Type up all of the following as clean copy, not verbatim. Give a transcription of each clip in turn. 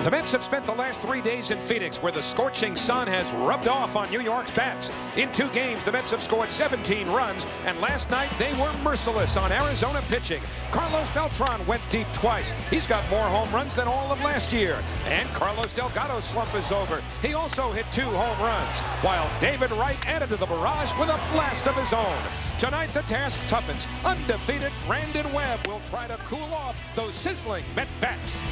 The Mets have spent the last 3 days in Phoenix, where the scorching sun has rubbed off on New York's bats. In 2 games, the Mets have scored 17 runs, and last night they were merciless on Arizona pitching. Carlos Beltran went deep twice. He's got more home runs than all of last year. And Carlos Delgado's slump is over. He also hit 2 home runs, while David Wright added to the barrage with a blast of his own. Tonight, the task toughens. Undefeated Brandon Webb will try to cool off those sizzling Met bats.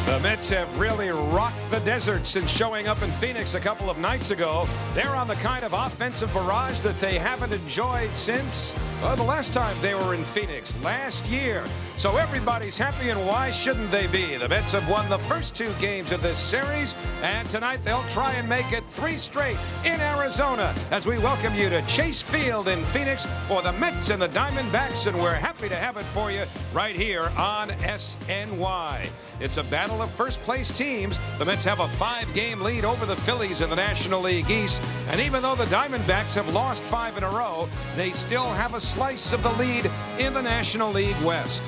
The Mets have really rocked the desert since showing up in Phoenix a couple of nights ago. They're on the kind of offensive barrage that they haven't enjoyed since the last time they were in Phoenix last year. So everybody's happy, and why shouldn't they be? The Mets have won the first 2 games of this series, and tonight they'll try and make it 3 straight in Arizona as we welcome you to Chase Field in Phoenix for the Mets and the Diamondbacks, and we're happy to have it for you right here on SNY. It's a battle of first-place teams. The Mets have a 5-game lead over the Phillies in the National League East, and even though the Diamondbacks have lost 5 in a row, they still have a slice of the lead in the National League West.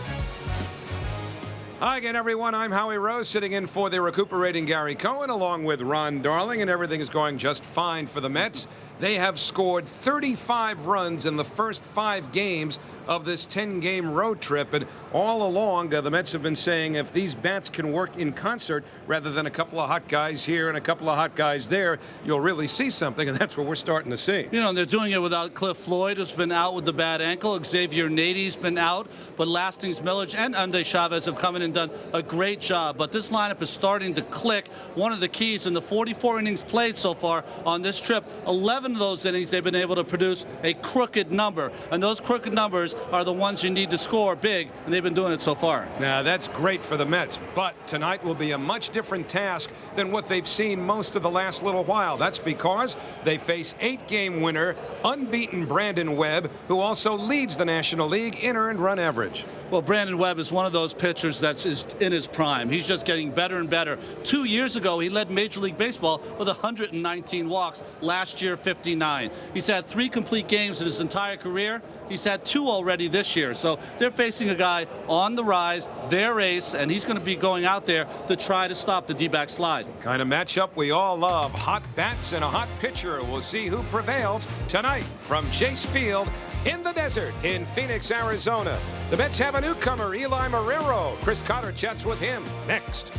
Hi again, everyone. I'm Howie Rose, sitting in for the recuperating Gary Cohen, along with Ron Darling, and everything is going just fine for the Mets. They have scored 35 runs in the first 5 games of this 10-game road trip, and all along the Mets have been saying if these bats can work in concert rather than a couple of hot guys here and a couple of hot guys there, you'll really see something, and that's what we're starting to see. You know, they're doing it without Cliff Floyd, who's been out with the bad ankle. Xavier Nady's been out, but Lastings Milledge and Andy Chavez have come in and done a great job. But this lineup is starting to click. One of the keys in the 44 innings played so far on this trip, 11 of those innings they've been able to produce a crooked number, and those crooked numbers are the ones you need to score big, and they've been doing it so far. Now, that's great for the Mets, but tonight will be a much different task than what they've seen most of the last little while. That's because they face 8-game winner, unbeaten Brandon Webb, who also leads the National League in earned run average. Well, Brandon Webb is one of those pitchers that is in his prime. He's just getting better and better. 2 years ago, he led Major League Baseball with 119 walks. Last year, 59. He's had 3 complete games in his entire career. He's had 2 already this year. So they're facing a guy on the rise, their ace, and he's going to be going out there to try to stop the D-back slide. Kind of matchup we all love. Hot bats and a hot pitcher. We'll see who prevails tonight from Chase Field in the desert in Phoenix, Arizona. The Mets have a newcomer, Eli Marrero. Chris Cotter chats with him next.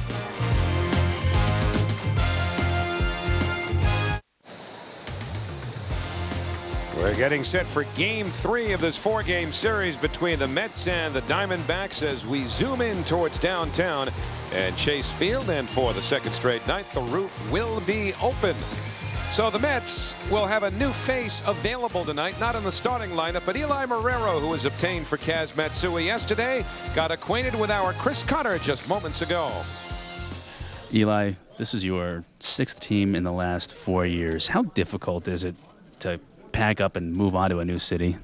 We're getting set for Game 3 of this 4-game series between the Mets and the Diamondbacks as we zoom in towards downtown and Chase Field. And for the 2nd straight night, the roof will be open. So the Mets will have a new face available tonight, not in the starting lineup, but Eli Marrero, who was obtained for Kaz Matsui yesterday, got acquainted with our Chris Cotter just moments ago. Eli, this is your 6th team in the last 4 years. How difficult is it to pack up and move on to a new city?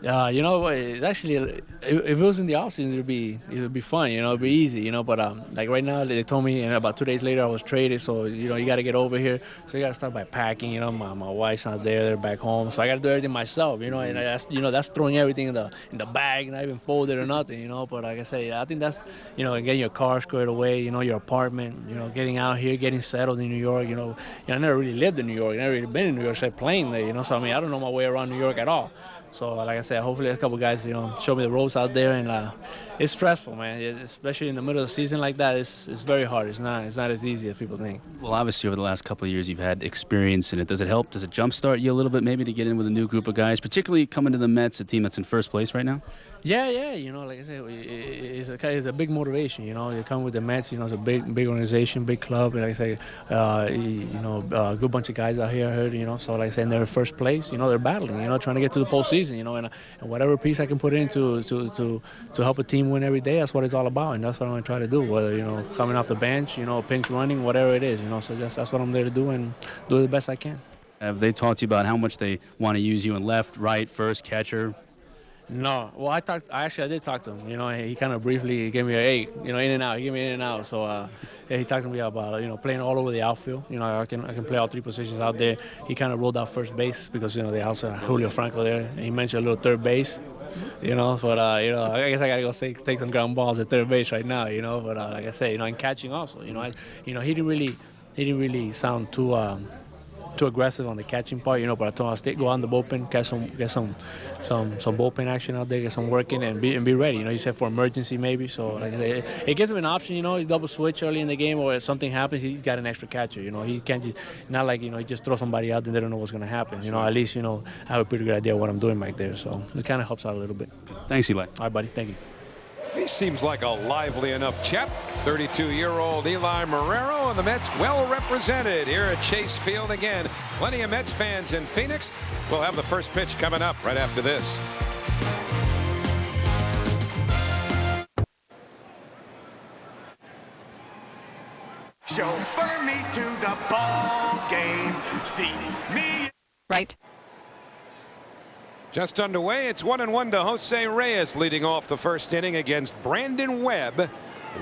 You know, it actually, if it was in the offseason, it would be fun. You know, it'd be easy. You know, but like right now, they told me, and about 2 days later, I was traded. So you know, you got to get over here. So you got to start by packing. You know, my wife's not there; they're back home. So I got to do everything myself. You know, and that's throwing everything in the bag, not even folded or nothing. You know, but like I say, I think that's, you know, getting your car squared away. You know, your apartment. You know, getting out here, getting settled in New York. You know, I never really lived in New York. I never really been in New York except playing there. You know, so I mean, I don't know my way around New York at all. So, like I said, hopefully a couple guys, you know, show me the ropes out there, and it's stressful, man. Especially in the middle of the season like that, it's very hard. It's not as easy as people think. Well, obviously, over the last couple of years, you've had experience in it. Does it help? Does it jumpstart you a little bit, maybe, to get in with a new group of guys, particularly coming to the Mets, a team that's in first place right now? Yeah. You know, like I said, it's a big motivation. You know, you come with the Mets. You know, it's a big organization, big club. And like I say, you know, a good bunch of guys out here. I heard. You know, so like I said, they're in first place. You know, they're battling. You know, trying to get to the postseason. You know, and whatever piece I can put in to help a team win every day, that's what it's all about, and that's what I'm gonna try to do. Whether, you know, coming off the bench, you know, pinch running, whatever it is. You know, so that's what I'm there to do, and do the best I can. Have they talked to you about how much they want to use you in left, right, first, catcher? No, well, I did talk to him. You know, he kind of briefly gave me a, hey, you know, in and out. He gave me in and out. So yeah, he talked to me about, you know, playing all over the outfield. You know, I can play all three positions out there. He kind of ruled out first base because, you know, they also have Julio Franco there. And he mentioned a little third base. You know, but you know, I guess I gotta go take some ground balls at third base right now. You know, but like I said, you know, and catching also. You know, he didn't really sound too aggressive on the catching part, you know. But I told him I'll go on the bullpen, get some bullpen action out there, get some work in, and be ready. You know, he said for emergency maybe. So like I said, it gives him an option. You know, he double switch early in the game, or if something happens, he's got an extra catcher. You know, he can't just not like, you know, he just throw somebody out and they don't know what's gonna happen. You know, at least, you know, I have a pretty good idea of what I'm doing back there. So it kind of helps out a little bit. Thanks, Eli. All right, buddy. Thank you. He seems like a lively enough chap. 32-year-old Eli Marrero, and the Mets well represented here at Chase Field again. Plenty of Mets fans in Phoenix. We'll have the first pitch coming up right after this. Chauffeur me to the ball game. See me. Right. Just underway. It's 1-1 to Jose Reyes, leading off the first inning against Brandon Webb.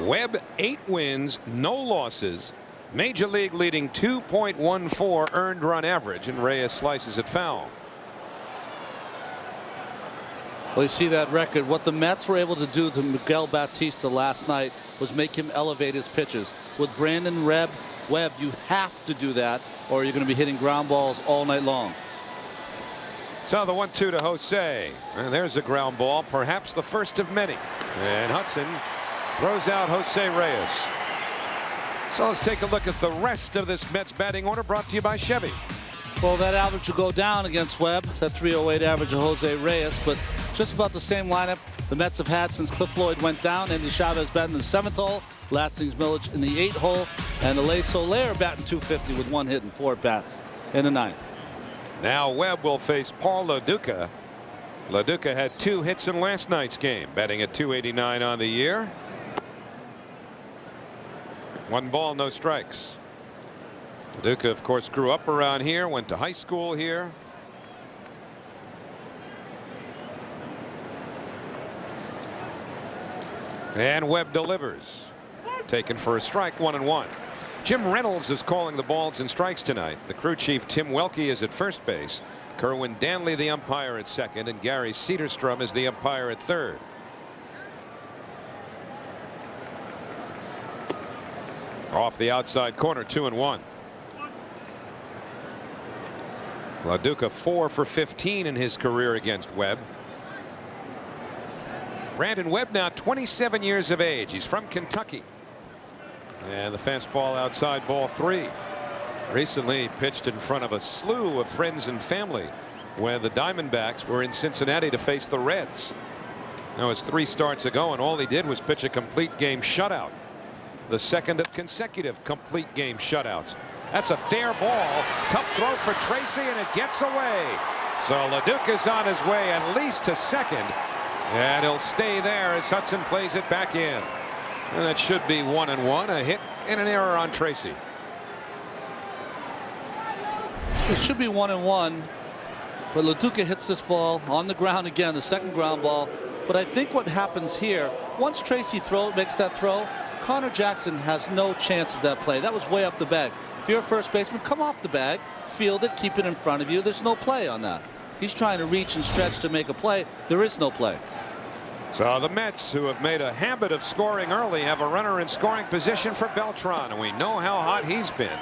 Webb 8 wins, no losses. Major League leading 2.14 earned run average, and Reyes slices it foul. Well, you see that record. What the Mets were able to do to Miguel Batista last night was make him elevate his pitches. With Brandon Webb, you have to do that, or you're going to be hitting ground balls all night long. So the 1-2 to Jose, and there's a ground ball, perhaps the first of many, and Hudson throws out Jose Reyes. So let's take a look at the rest of this Mets batting order, brought to you by Chevy. Well, that average will go down against Webb, that 308 average of Jose Reyes, but just about the same lineup the Mets have had since Cliff Floyd went down. Andy Chavez batting in the 7th hole, Lastings Milledge in the 8th hole, and Alay Soler batting .250 with 1 hit and 4 bats in the 9th. Now Webb will face Paul LaDuca. LaDuca had 2 hits in last night's game, batting at .289 on the year. 1 ball, no strikes. LaDuca, of course, grew up around here, went to high school here. And Webb delivers. Taken for a strike, 1-1. Jim Reynolds is calling the balls and strikes tonight. The crew chief Tim Welke is at first base. Kerwin Danley the umpire at second, and Gary Cedarstrom is the umpire at third. Off the outside corner, 2-1. LaDuca 4 for 15 in his career against Webb. Brandon Webb now 27 years of age. He's from Kentucky. And the fastball outside, ball 3. Recently pitched in front of a slew of friends and family when the Diamondbacks were in Cincinnati to face the Reds. Now it's 3 starts ago, and all he did was pitch a complete game shutout. The second of consecutive complete game shutouts. That's a fair ball. Tough throw for Tracy, and it gets away. So LaDuca's on his way at least to second, and he'll stay there as Hudson plays it back in. And that should be 1-1. A hit and an error on Tracy. It should be 1-1, but LaDuca hits this ball on the ground again, the second ground ball. But I think what happens here, once Tracy makes that throw, Connor Jackson has no chance of that play. That was way off the bag. If you're a first baseman, come off the bag, field it, keep it in front of you. There's no play on that. He's trying to reach and stretch to make a play. There is no play. So the Mets, who have made a habit of scoring early, have a runner in scoring position for Beltran, and we know how hot he's been.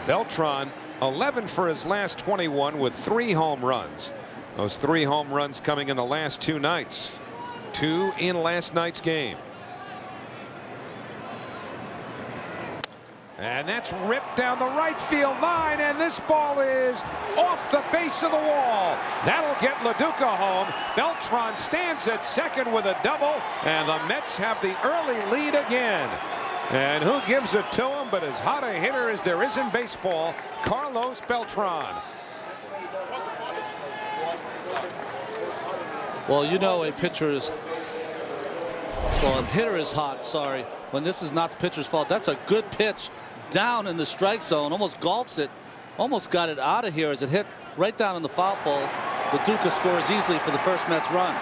Beltran 11 for his last 21 with 3 home runs. Those 3 home runs coming in the last 2 nights. 2 in last night's game. And that's ripped down the right field line, and this ball is off the base of the wall. That'll get LaDuca home. Beltran stands at second with a double, and the Mets have the early lead again. And who gives it to him but as hot a hitter as there is in baseball, Carlos Beltran. Well, you know, a hitter is hot, sorry, when this is not the pitcher's fault. That's a good pitch down in the strike zone, almost golfs it, almost got it out of here as it hit right down on the foul pole. But Duca scores easily for the first Mets run.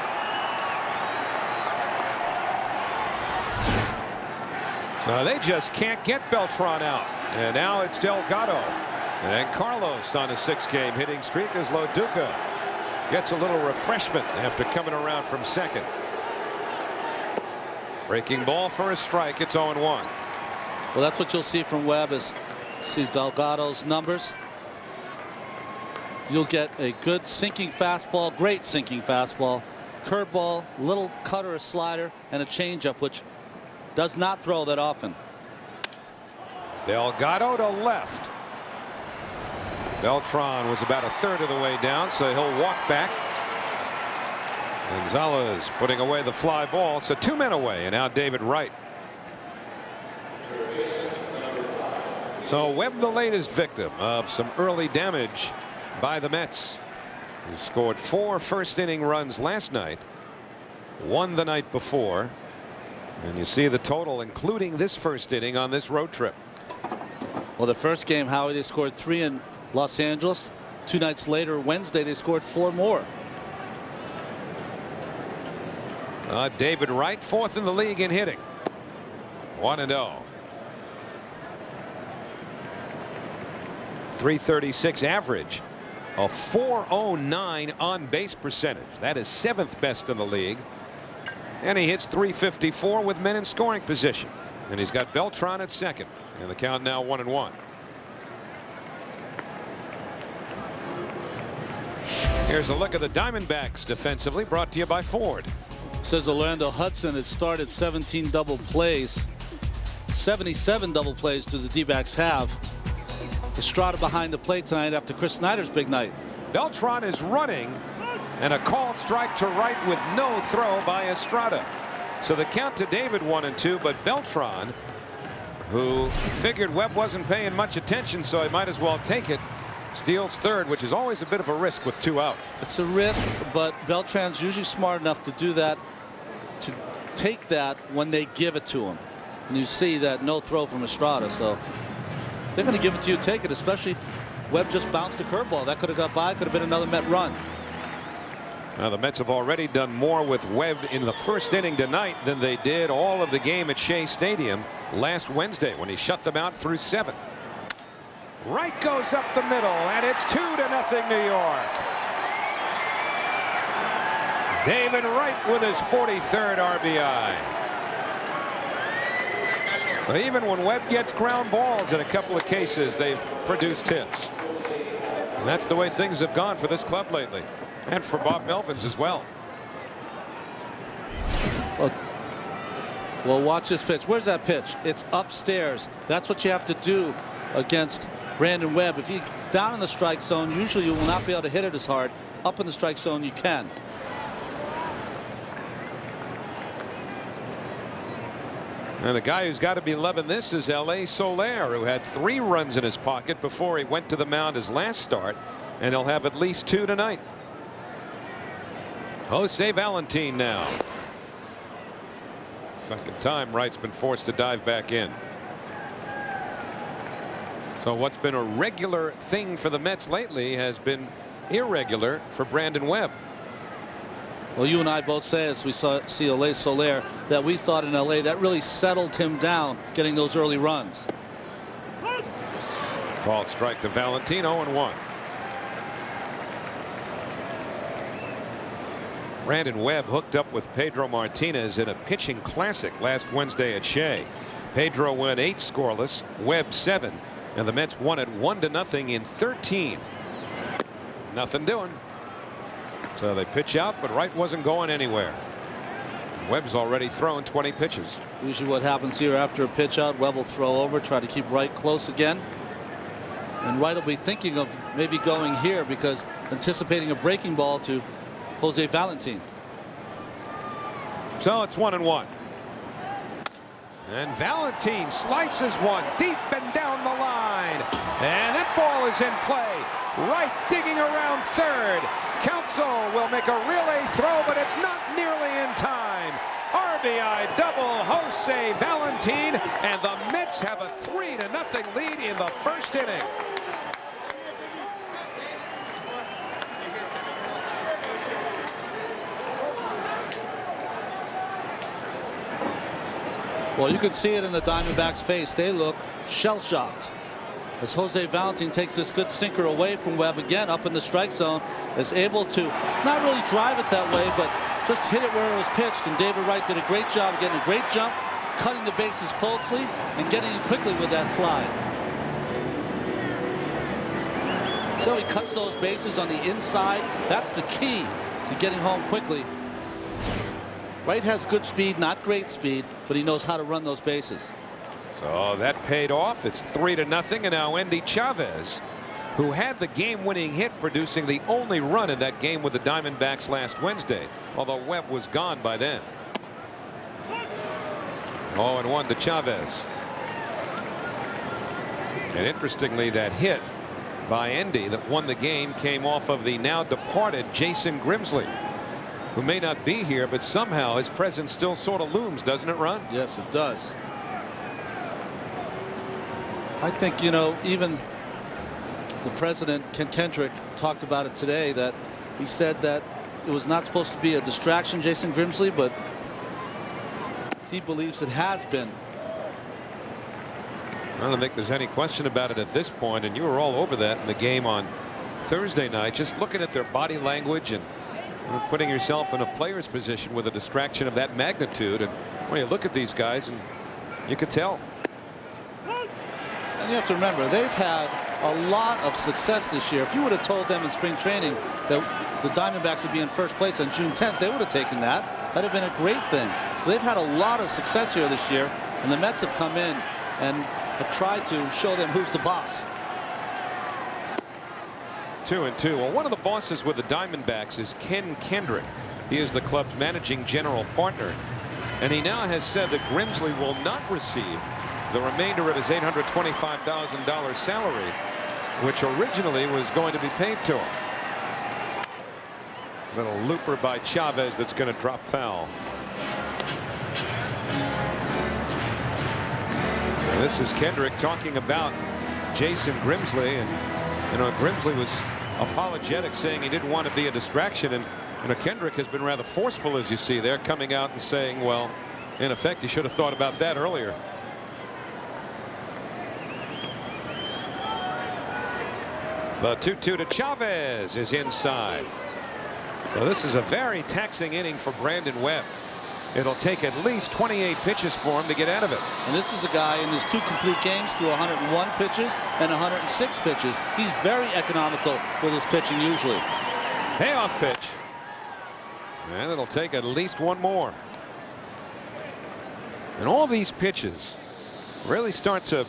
So they just can't get Beltran out. And now it's Delgado. And Carlos on a 6-game hitting streak as Lo Duca gets a little refreshment after coming around from second. Breaking ball for a strike. It's 0-1. Well, that's what you'll see from Webb is see Delgado's numbers. You'll get a good sinking fastball, great sinking fastball, curveball, little cutter, a slider, and a changeup, which does not throw that often. Delgado to left. Beltran was about a third of the way down, so he'll walk back. Gonzalez putting away the fly ball. So 2 men away, and now David Wright. So Webb, the latest victim of some early damage by the Mets, who scored 4 first-inning runs last night, 1 the night before. And you see the total, including this first inning on this road trip. Well, the first game, Howie, they scored 3 in Los Angeles. 2 nights later, Wednesday, they scored 4 more. David Wright, 4th in the league in hitting. 1-0. 336 average. A 409 on base percentage. That is 7th best in the league. And he hits 354 with men in scoring position. And he's got Beltran at second. And the count now 1-1. Here's a look at the Diamondbacks defensively, brought to you by Ford. Says Orlando Hudson had started 17 double plays. 77 double plays do the D-backs have. Estrada behind the plate tonight after Chris Snyder's big night. Beltran is running, and a called strike to right with no throw by Estrada. So the count to David 1-2, but Beltran, who figured Webb wasn't paying much attention, so he might as well take it, steals third, which is always a bit of a risk with 2 out. It's a risk, but Beltran's usually smart enough to do that, to take that when they give it to him. And you see that no throw from Estrada, so if they're going to give it to you, take it, especially Webb just bounced a curveball. That could have got by, could have been another Met run. Now the Mets have already done more with Webb in the first inning tonight than they did all of the game at Shea Stadium last Wednesday when he shut them out through 7. Wright goes up the middle, and it's 2-0 New York. David Wright with his 43rd RBI. So even when Webb gets ground balls in a couple of cases, they've produced hits. And that's the way things have gone for this club lately, and for Bob Melvin's as well. Well, watch this pitch. Where's that pitch? It's upstairs. That's what you have to do against Brandon Webb. If he's down in the strike zone, usually you will not be able to hit it as hard. Up in the strike zone, you can. And the guy who's got to be loving this is Alay Soler, who had 3 runs in his pocket before he went to the mound his last start, and he'll have at least 2 tonight. Jose Valentin now. Second time Wright's been forced to dive back in. So what's been a regular thing for the Mets lately has been irregular for Brandon Webb. Well, you and I both say, as we see Alay Soler, that we thought in LA that really settled him down getting those early runs. Called strike to Valentin, 0-1. Brandon Webb hooked up with Pedro Martinez in a pitching classic last Wednesday at Shea. Pedro went 8 scoreless, Webb 7, and the Mets won it 1-0 in 13. Nothing doing. So they pitch out, but Wright wasn't going anywhere. Webb's already thrown 20 pitches. Usually what happens here after a pitch out, Webb will throw over, try to keep Wright close again. And Wright will be thinking of maybe going here because anticipating a breaking ball to Jose Valentin. So it's 1-1. And Valentin slices one deep and down the line. And that ball is in play. Wright digging around third. Counsell will make a relay throw, but it's not nearly in time. RBI double Jose Valentin, and the Mets have a 3-0 lead in the first inning. Well, you can see it in the Diamondbacks' face. They look shell-shocked as Jose Valentin takes this good sinker away from Webb again up in the strike zone, is able to not really drive it that way, but just hit it where it was pitched. And David Wright did a great job of getting a great jump, cutting the bases closely, and getting it quickly with that slide. So he cuts those bases on the inside. That's the key to getting home quickly. Wright has good speed, not great speed, but he knows how to run those bases. So that paid off. It's 3-0, and now Endy Chavez, who had the game-winning hit, producing the only run in that game with the Diamondbacks last Wednesday, although Webb was gone by then. 0-1 to Chavez. And interestingly, that hit by Endy that won the game came off of the now departed Jason Grimsley, who may not be here, but somehow his presence still sort of looms, doesn't it, Ron? Yes, it does. I think, you know, even the president, Ken Kendrick, talked about it today, that he said that it was not supposed to be a distraction, Jason Grimsley, but he believes it has been. I don't think there's any question about it at this point, and you were all over that in the game on Thursday night, just looking at their body language and putting yourself in a player's position with a distraction of that magnitude. And when you look at these guys, and you could tell. And you have to remember, they've had a lot of success this year. If you would have told them in spring training that the Diamondbacks would be in first place on June 10th, they would have taken that. That'd have been a great thing. So they've had a lot of success here this year, and the Mets have come in and have tried to show them who's the boss. 2-2. Well, one of the bosses with the Diamondbacks is Ken Kendrick. He is the club's managing general partner, and he now has said that Grimsley will not receive the remainder of his $825,000 salary, which originally was going to be paid to him. Little looper by Chavez that's going to drop foul. And this is Kendrick talking about Jason Grimsley, and you know, Grimsley was apologetic, saying he didn't want to be a distraction, and you know, Kendrick has been rather forceful, as you see there, coming out and saying, well, in effect, you should have thought about that earlier. The 2-2 to Chavez is inside. So this is a very taxing inning for Brandon Webb. It'll take at least 28 pitches for him to get out of it. And this is a guy in his 2 complete games through 101 pitches and 106 pitches. He's very economical with his pitching usually. Payoff pitch. And it'll take at least one more. And all these pitches really start to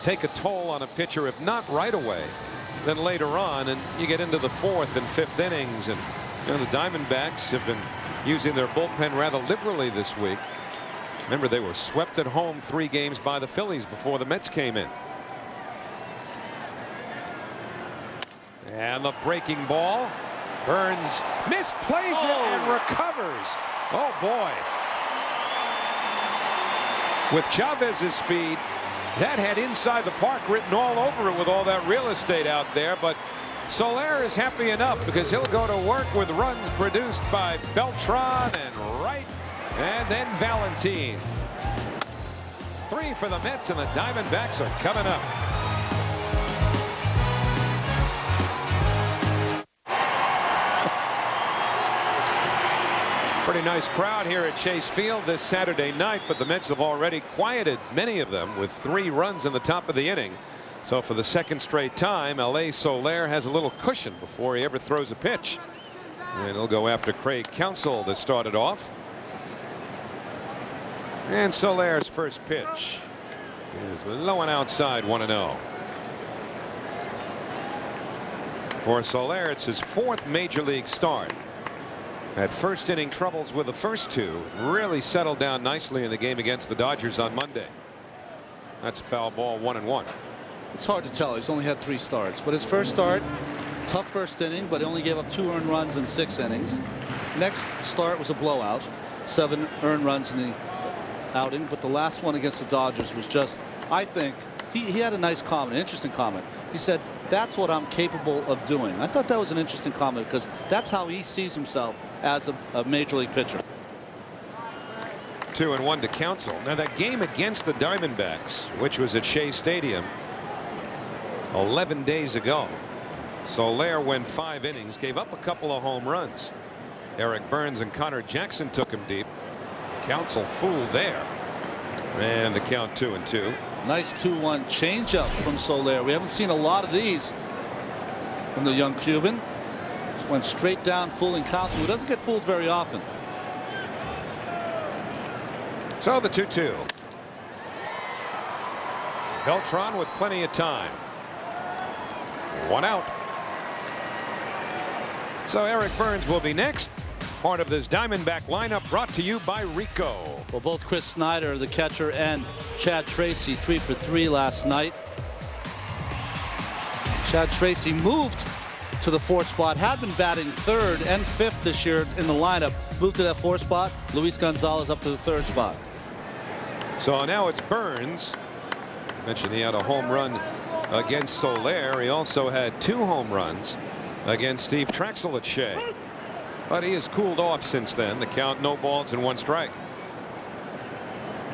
take a toll on a pitcher, if not right away, then later on, and you get into the 4th and 5th innings, and you know, the Diamondbacks have been using their bullpen rather liberally this week. Remember, they were swept at home 3 games by the Phillies before the Mets came in. And the breaking ball. Burns misplays it and recovers. Oh boy. With Chavez's speed, that had inside the park written all over it with all that real estate out there, but Solaire is happy enough because he'll go to work with runs produced by Beltran and Wright, and then Valentin. 3 for the Mets, and the Diamondbacks are coming up. Pretty nice crowd here at Chase Field this Saturday night, but the Mets have already quieted many of them with 3 runs in the top of the inning. So for the 2nd straight time, Alay Soler has a little cushion before he ever throws a pitch. And he'll go after Craig Counsell to start it off. And Soler's first pitch is low and outside, 1-0. For Solaire, it's his 4th major league start. Had first inning troubles with the first 2, really settled down nicely in the game against the Dodgers on Monday. That's a foul ball, 1-1. It's hard to tell. He's only had 3 starts, but his first start, tough first inning, but he only gave up 2 earned runs in 6 innings. Next start was a blowout, 7 earned runs in the outing, but the last one against the Dodgers was just, I think, he had a nice comment, an interesting comment. He said, that's what I'm capable of doing. I thought that was an interesting comment because that's how he sees himself as a major league pitcher. 2-1 to Counsell. Now that game against the Diamondbacks, which was at Shea Stadium 11 days ago, Solaire went 5 innings, gave up a couple of home runs. Eric Burns and Connor Jackson took him deep. Counsell fooled there, and the count 2-2. Nice 2-1 changeup from Solaire. We haven't seen a lot of these from the young Cuban. Just went straight down, fooling Counsell, who doesn't get fooled very often. So the 2-2. Beltran with plenty of time. 1 out. So Eric Burns will be next. Part of this Diamondback lineup brought to you by Rico. Well, both Chris Snyder, the catcher, and Chad Tracy 3 for 3 last night. Chad Tracy moved to the 4th spot, had been batting 3rd and 5th this year in the lineup. Moved to that 4th spot. Luis Gonzalez up to the 3rd spot. So now it's Burns. I mentioned he had a home run against Solaire. He also had 2 home runs against Steve Traxel at Shea. But he has cooled off since then. The count, no balls and 1 strike.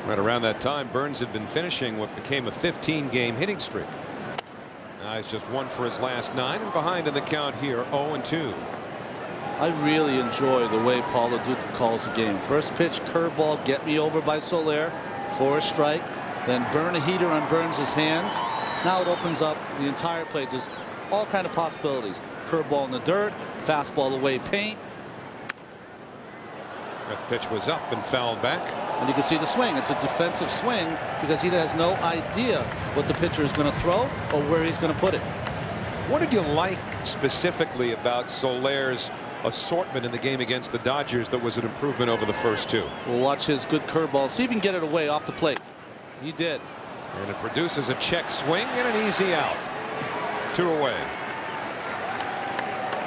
Right around that time, Burns had been finishing what became a 15-game hitting streak. Now he's just 1 for his last 9 and behind in the count here, 0-2. I really enjoy the way Paul Lo Duca calls the game. First pitch, curveball, get me over by Solaire for a strike. Then burn a heater on Burns' hands. Now it opens up the entire plate. There's all kind of possibilities. Curveball in the dirt, fastball away paint. That pitch was up and fouled back. And you can see the swing. It's a defensive swing because he has no idea what the pitcher is going to throw or where he's going to put it. What did you like specifically about Solaire's assortment in the game against the Dodgers that was an improvement over the first 2? We'll watch his good curveball. See if he can get it away off the plate. He did. And it produces a check swing and an easy out. 2 away.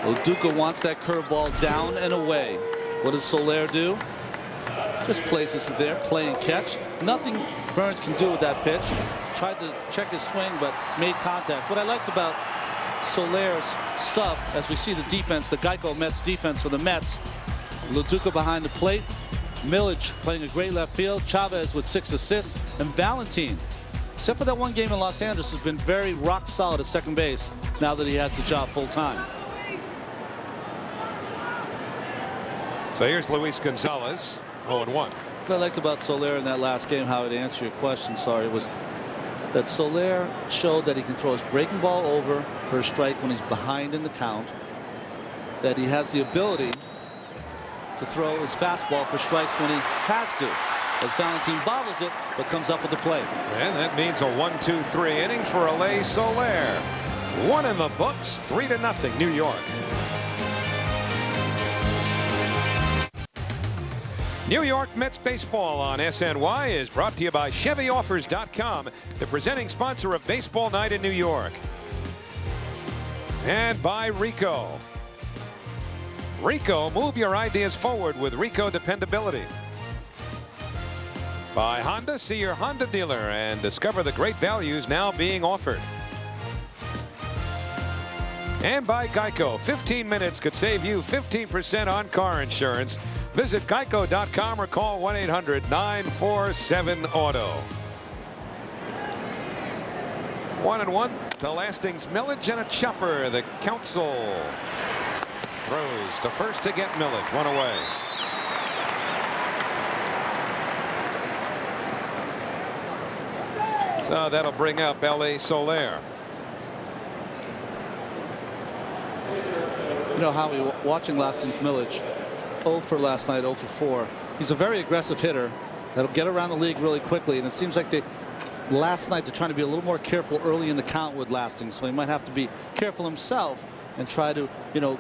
Lo Duca wants that curveball down and away. What does Solaire do? Just places it there, play and catch. Nothing Burns can do with that pitch. Tried to check his swing, but made contact. What I liked about Solaire's stuff, as we see the defense, the Geico Mets defense for the Mets, Lo Duca behind the plate, Millage playing a great left field, Chavez with 6 assists, and Valentin, except for that 1 game in Los Angeles, has been very rock solid at second base now that he has the job full time. So here's Luis Gonzalez, 0-1. What I liked about Solaire in that last game, Howard, to answer your question, sorry, was that Solaire showed that he can throw his breaking ball over for a strike when he's behind in the count, that he has the ability to throw his fastball for strikes when he has to, as Valentin bobbles it but comes up with the play. And that means a 1-2-3 inning for Alay Soler. 1 in the books, 3-0 New York. New York Mets baseball on SNY is brought to you by ChevyOffers.com, the presenting sponsor of Baseball Night in New York. And by Rico. Rico, move your ideas forward with Rico dependability. By Honda, see your Honda dealer and discover the great values now being offered. And by Geico, 15 minutes could save you 15% on car insurance. Visit geico.com or call 1-800-947-AUTO. 1-1 to Lastings, Millage, and a chopper. The Counsell throws to first to get Millage. 1 away. So that'll bring up Alay Soler. You know, Howie, watching Lastings Millage, 0 for last night, 0 for 4. He's a very aggressive hitter that'll get around the league really quickly, and it seems like last night they're trying to be a little more careful early in the count with Lastings, so he might have to be careful himself and try to, you know,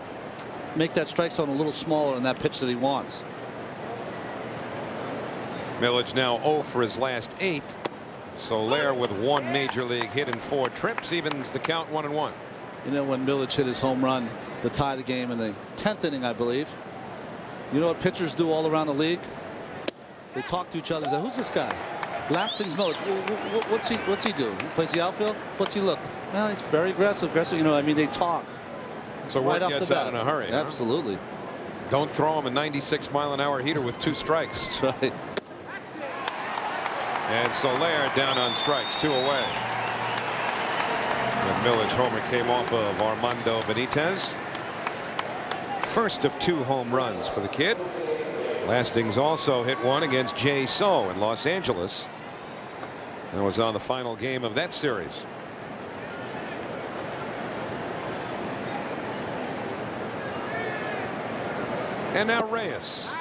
make that strike zone a little smaller in that pitch that he wants. Millage now 0 for his last 8. Solaire with 1 major league hit in 4 trips evens the count 1-1. You know, when Millage hit his home run to tie the game in the 10th inning, I believe. You know what pitchers do all around the league? They talk to each other. Say, who's this guy? Lastings Millage. What's he do? He plays the outfield. What's he look? Well, he's very aggressive. You know, I mean, they talk. So right word gets out in a hurry. Absolutely. Huh? Don't throw him a 96-mile-an-hour heater with 2 strikes. That's right. And Solaire down on strikes, 2 away. The Millage homer came off of Armando Benitez. First of 2 home runs for the kid. Lastings also hit one against Jay So in Los Angeles. That was on the final game of that series. And now Reyes.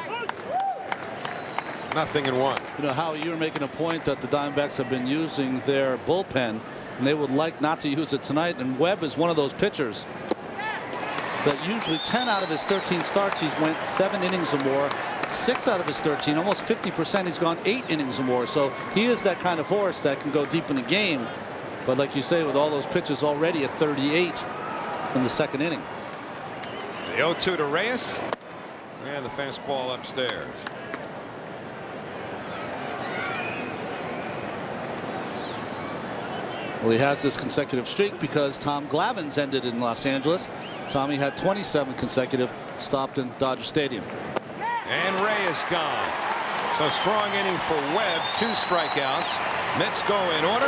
0-1. You know, Howie, you were making a point that the Diamondbacks have been using their bullpen, and they would like not to use it tonight. And Webb is one of those pitchers that usually 10 out of his 13 starts, he's went 7 innings or more. 6 out of his 13, almost 50%, he's gone 8 innings or more. So he is that kind of horse that can go deep in the game. But like you say, with all those pitches already at 38 in the 2nd inning. The 0-2 to Reyes. And the fastball upstairs. Well, he has this consecutive streak because Tom Glavine's ended in Los Angeles. Tommy had 27 consecutive stopped in Dodger Stadium. And Reyes gone. So strong inning for Webb. 2 strikeouts. Mets go in order.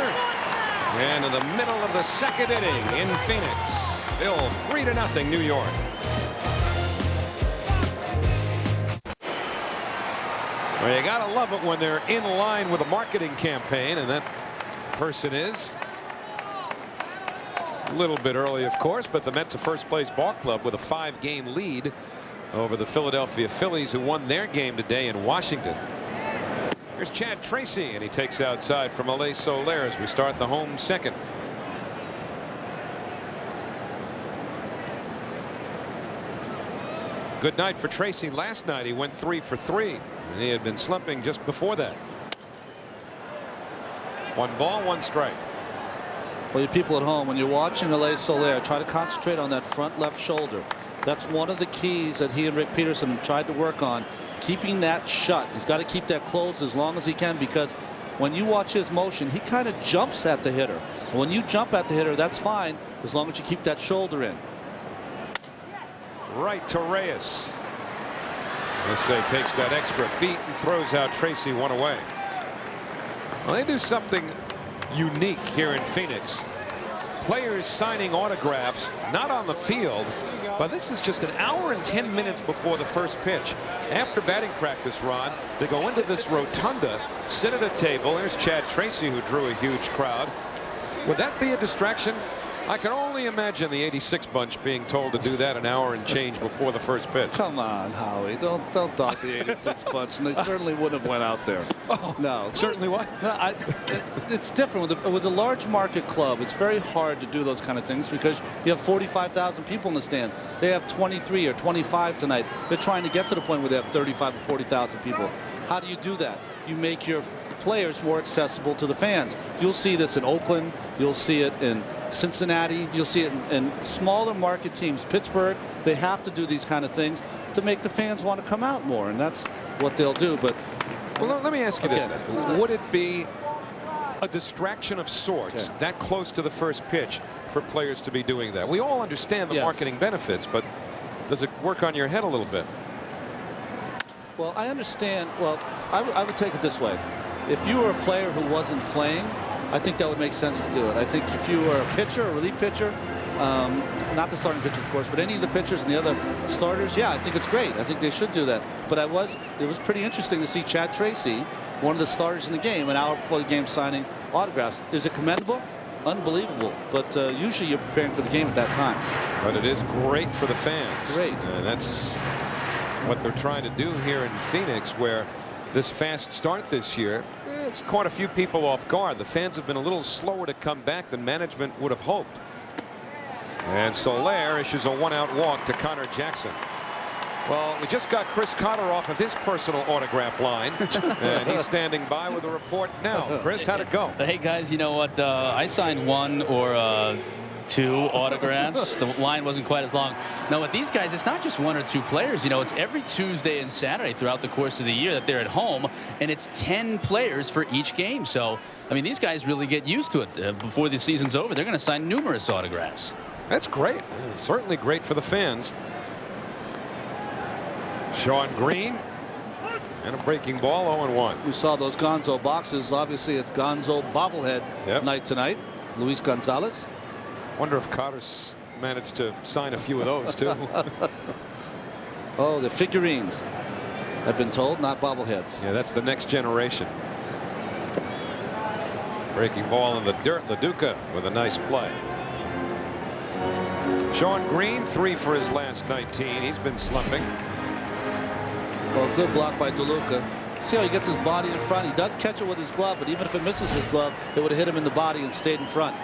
And in the middle of the 2nd inning in Phoenix. Still 3-0 New York. Well, you gotta love it when they're in line with a marketing campaign, and that person is a little bit early, of course, but the Mets a first-place ball club with a 5-game lead over the Philadelphia Phillies, who won their game today in Washington. Here's Chad Tracy, and he takes outside from Alay Soler as we start the home 2nd. Good night for Tracy. Last night he went 3 for 3, and he had been slumping just before that. 1 ball, 1 strike. Well, you people at home, when you're watching Alay Soler, try to concentrate on that front left shoulder. That's one of the keys that he and Rick Peterson tried to work on, keeping that shut. He's got to keep that closed as long as he can, because when you watch his motion, he kind of jumps at the hitter. And when you jump at the hitter, that's fine as long as you keep that shoulder in. Right to Reyes. Let's say takes that extra beat and throws out Tracy 1 away. Well, they do something unique here in Phoenix. Players signing autographs not on the field, but this is just an hour and 10 minutes before the first pitch. After batting practice, Ron, they go into this rotunda, sit at a table. There's Chad Tracy, who drew a huge crowd. Would that be a distraction? I can only imagine the 86 bunch being told to do that an hour and change before the first pitch. Come on, Howie. Don't talk the 86 bunch, and they certainly wouldn't have went out there. Oh, no. Certainly what? No, it's different. With a large market club, it's very hard to do those kind of things because you have 45,000 people in the stands. They have 23 or 25 tonight. They're trying to get to the point where they have 35 and 40,000 people. How do you do that? You make your players more accessible to the fans. You'll see this in Oakland. You'll see it in Cincinnati. You'll see it in smaller market teams. Pittsburgh, they have to do these kind of things to make the fans want to come out more, and that's what they'll do. But well, let me ask you this then. Would it be a distraction of sorts that close to the first pitch for players to be doing that? We all understand the marketing benefits, but does it work on your head a little bit? Well, I understand. Well, I would take it this way. If you were a player who wasn't playing, I think that would make sense to do it. I think if you were a pitcher, a relief pitcher, not the starting pitcher, of course, but any of the pitchers and the other starters, yeah, I think it's great. I think they should do that. But it was pretty interesting to see Chad Tracy, one of the starters in the game, an hour before the game, signing autographs. Is it commendable? Unbelievable. But usually you're preparing for the game at that time. But it is great for the fans. Great. And that's what they're trying to do here in Phoenix, where this fast start this year, it's caught a few people off guard. The fans have been a little slower to come back than management would have hoped. And Solaire issues a 1-out walk to Connor Jackson. Well, we just got Chris Cotter off of his personal autograph line, and he's standing by with a report now. Chris, how'd it go? Hey, guys, you know what? I signed 1 or 2 autographs. The line wasn't quite as long. Now, with these guys, it's not just 1 or 2 players. You know, it's every Tuesday and Saturday throughout the course of the year that they're at home, and it's 10 players for each game. So, I mean, these guys really get used to it. Before the season's over, they're going to sign numerous autographs. That's great. Certainly great for the fans. Sean Green And a breaking ball, 0-1. We saw those Gonzo boxes. Obviously, it's Gonzo bobblehead night tonight. Luis Gonzalez. Wonder if Carter's managed to sign a few of those too. Oh, the figurines, I've been told, not bobbleheads. Yeah, that's the next generation. Breaking ball in the dirt. LaDuca with a nice play. Sean Green, 3 for his last 19. He's been slumping. Well, good block by DeLuca. See how he gets his body in front? He does catch it with his glove, but even if it misses his glove, it would have hit him in the body and stayed in front.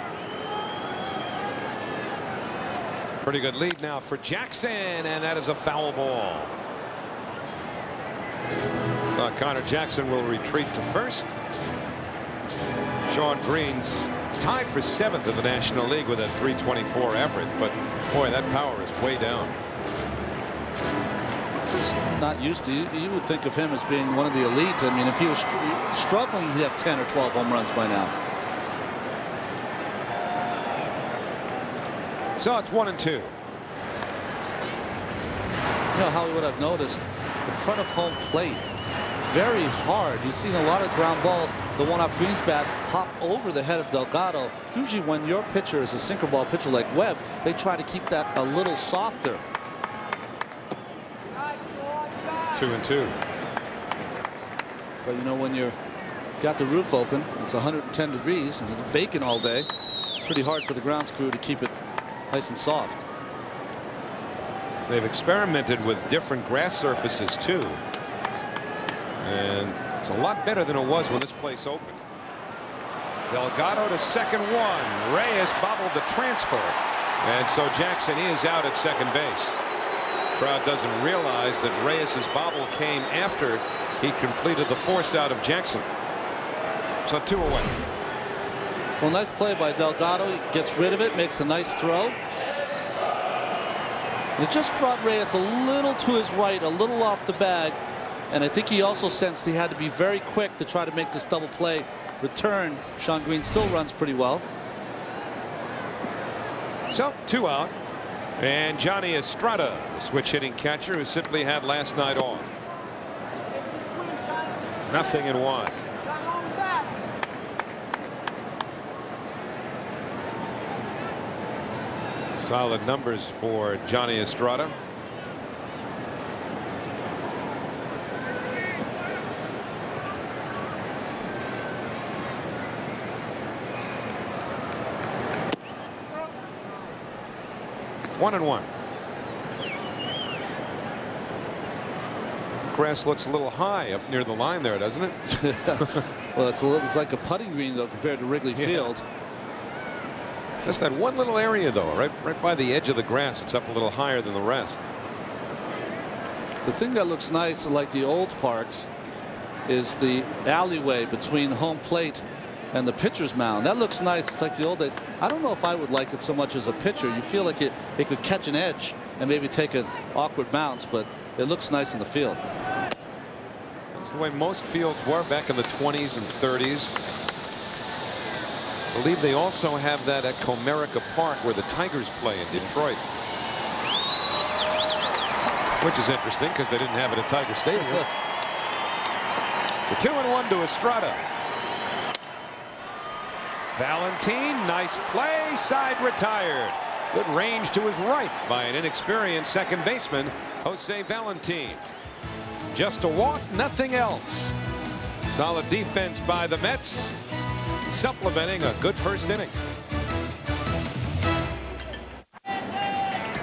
Pretty good lead now for Jackson, and that is a foul ball. So Connor Jackson will retreat to first. Sean Green's tied for 7th in the National League with a .324 average, but boy, that power is way down. He's not used to. You would think of him as being one of the elite. I mean, if he was struggling, he'd have 10 or 12 home runs by now. So it's 1-2. You know, Hollywood, I've noticed in front of home plate, very hard. You've seen a lot of ground balls. The one off Green's bat hopped over the head of Delgado. Usually when your pitcher is a sinker ball pitcher like Webb, they try to keep that a little softer. 2-2. But you know, when you're got the roof open, it's 110 degrees and it's baking all day. Pretty hard for the grounds crew to keep it nice and soft. They've experimented with different grass surfaces too, and it's a lot better than it was when this place opened. Delgado to second one. Reyes bobbled the transfer, and so Jackson is out at second base. Crowd doesn't realize that Reyes's bobble came after he completed the force out of Jackson. So 2 away. Well, nice play by Delgado. He gets rid of it, makes a nice throw. And it just brought Reyes a little to his right, a little off the bag. And I think he also sensed he had to be very quick to try to make this double play return. Sean Green still runs pretty well. So 2 out. And Johnny Estrada, the switch hitting catcher who simply had last night off. 0-1. Solid numbers for Johnny Estrada. One and one. Grass looks a little high up near the line there, doesn't it? Well, it's like a putting green though compared to Wrigley Field. Just that one little area though, right by the edge of the grass. It's up a little higher than the rest. The thing that looks nice, like the old parks, is the alleyway between home plate and the pitcher's mound. That looks nice. It's like the old days. I don't know if I would like it so much as a pitcher. You feel like it could catch an edge and maybe take an awkward bounce, but it looks nice in the field. That's the way most fields were back in the 20s and 30s. I believe they also have that at Comerica Park where the Tigers play in Detroit. Which is interesting because they didn't have it at Tiger Stadium. It's a 2-1 to Estrada. Valentin, nice play, side retired. Good range to his right by an inexperienced second baseman, Jose Valentin. Just a walk, nothing else. Solid defense by the Mets, supplementing a good first inning.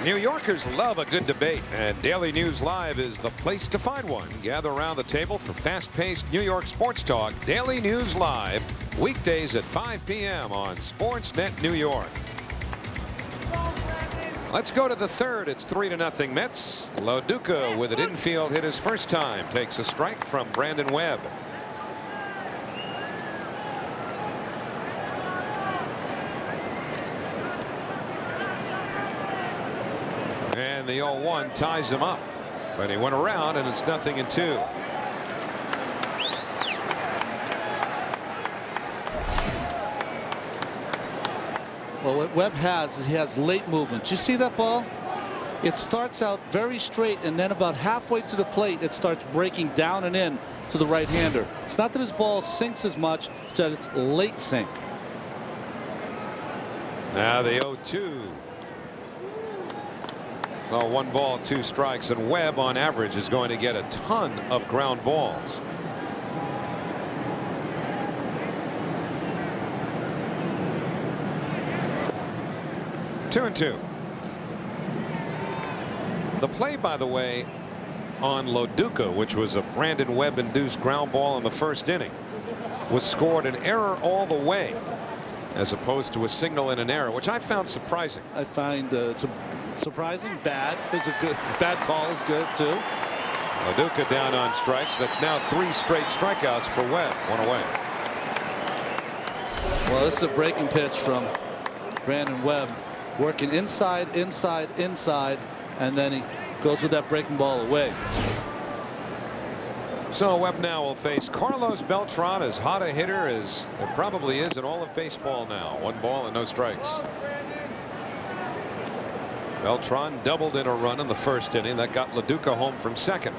New Yorkers love a good debate, and Daily News Live is the place to find one. Gather around the table for fast-paced New York sports talk. Daily News Live, weekdays at 5 p.m. on Sportsnet New York. Let's go to the third. It's 3-0 Mets. LaDuca with it infield hit his first time. Takes a strike from Brandon Webb. And the 0-1 ties him up. But he went around and it's 0-2. Well, what Webb has is he has late movement. Did you see that ball? it starts out very straight, and then about halfway to the plate, it starts breaking down and in to the right-hander. It's not that his ball sinks as much, it's that it's late sink. Now the 0-2. So 1 ball, 2 strikes, and Webb on average is going to get a ton of ground balls. Two and 2. The play, by the way, on Loduca, which was a Brandon Webb induced ground ball in the first inning, was scored an error all the way, as opposed to a signal and an error, which I found surprising. I find it's surprising. Bad is a good. Bad call is good too. Loduca down on strikes. That's now 3 straight strikeouts for Webb. 1 away. Well, this is a breaking pitch from Brandon Webb, working inside, inside, inside, and then he goes with that breaking ball away. So Webb now will face Carlos Beltran, as hot a hitter as there probably is in all of baseball now. 1 ball and no strikes. Beltran doubled in a run in the first inning. That got Loduca home from second.